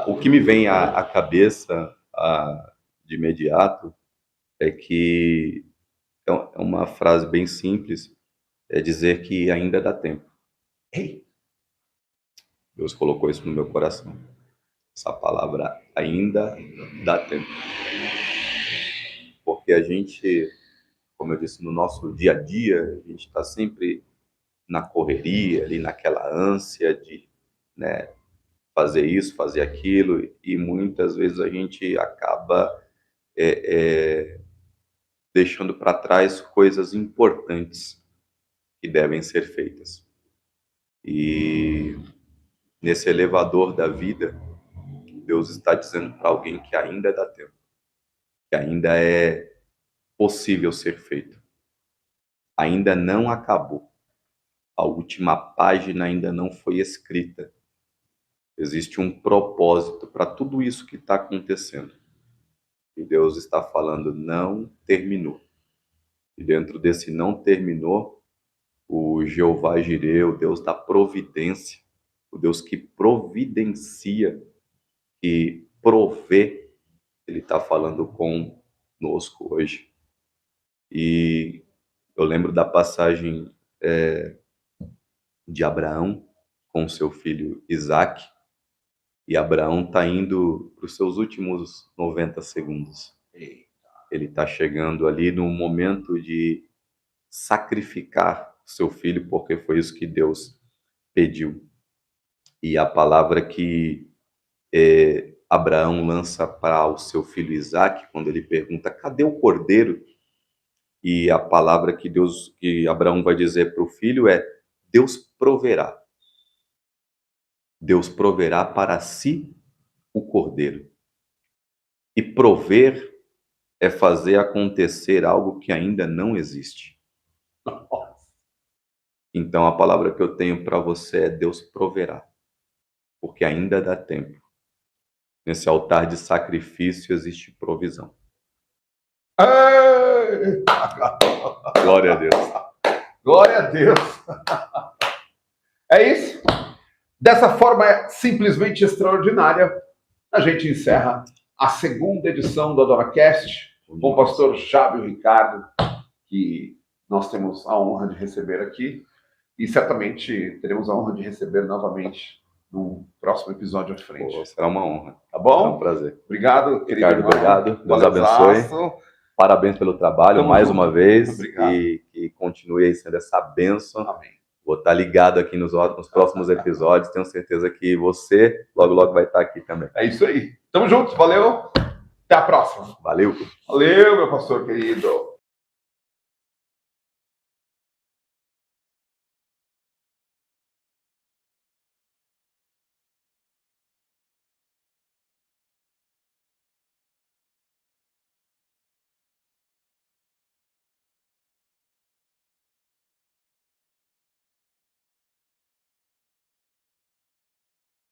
Speaker 2: o que me vem à cabeça de imediato é que é uma frase bem simples, é dizer que ainda dá tempo.
Speaker 1: Ei,
Speaker 2: Deus colocou isso no meu coração. Essa palavra ainda dá tempo. Porque a gente, como eu disse, no nosso dia a dia, a gente está sempre na correria, ali naquela ânsia de, né, fazer isso, fazer aquilo, e muitas vezes a gente acaba deixando para trás coisas importantes que devem ser feitas. E nesse elevador da vida, Deus está dizendo para alguém que ainda dá tempo, que ainda é possível ser feito. Ainda não acabou. A última página ainda não foi escrita. Existe um propósito para tudo isso que está acontecendo. E Deus está falando, não terminou. E dentro desse não terminou, o Jeová Jireh, o Deus da providência, o Deus que providencia, que provê, ele está falando conosco hoje. E eu lembro da passagem de Abraão com seu filho Isaque, e Abraão está indo para os seus últimos 90 segundos. Ele está chegando ali no momento de sacrificar seu filho, porque foi isso que Deus pediu. E a palavra que Abraão lança para o seu filho Isaque, quando ele pergunta, cadê o cordeiro? E a palavra que Abraão vai dizer para o filho é, Deus proverá. Deus proverá para si o cordeiro. E prover é fazer acontecer algo que ainda não existe. Então a palavra que eu tenho para você é Deus proverá, porque ainda dá tempo. Nesse altar de sacrifício existe provisão. Glória a Deus.
Speaker 1: Glória a Deus. É isso. Dessa forma simplesmente extraordinária, a gente encerra a segunda edição do AdoraCast com o pastor Jábio Ricardo, que nós temos a honra de receber aqui e certamente teremos a honra de receber novamente no próximo episódio à frente.
Speaker 2: Pô, será uma honra.
Speaker 1: Tá bom?
Speaker 2: Será um prazer.
Speaker 1: Obrigado, querido.
Speaker 2: Ricardo, obrigado. Deus abençoe. Parabéns pelo trabalho. Tamo mais junto. Uma vez.
Speaker 1: Obrigado.
Speaker 2: E continue aí sendo essa bênção.
Speaker 1: Amém.
Speaker 2: Vou estar ligado aqui nos próximos episódios. Tenho certeza que você logo, logo vai estar aqui também.
Speaker 1: É isso aí. Tamo juntos. Valeu. Até a próxima.
Speaker 2: Valeu.
Speaker 1: Valeu, meu pastor querido.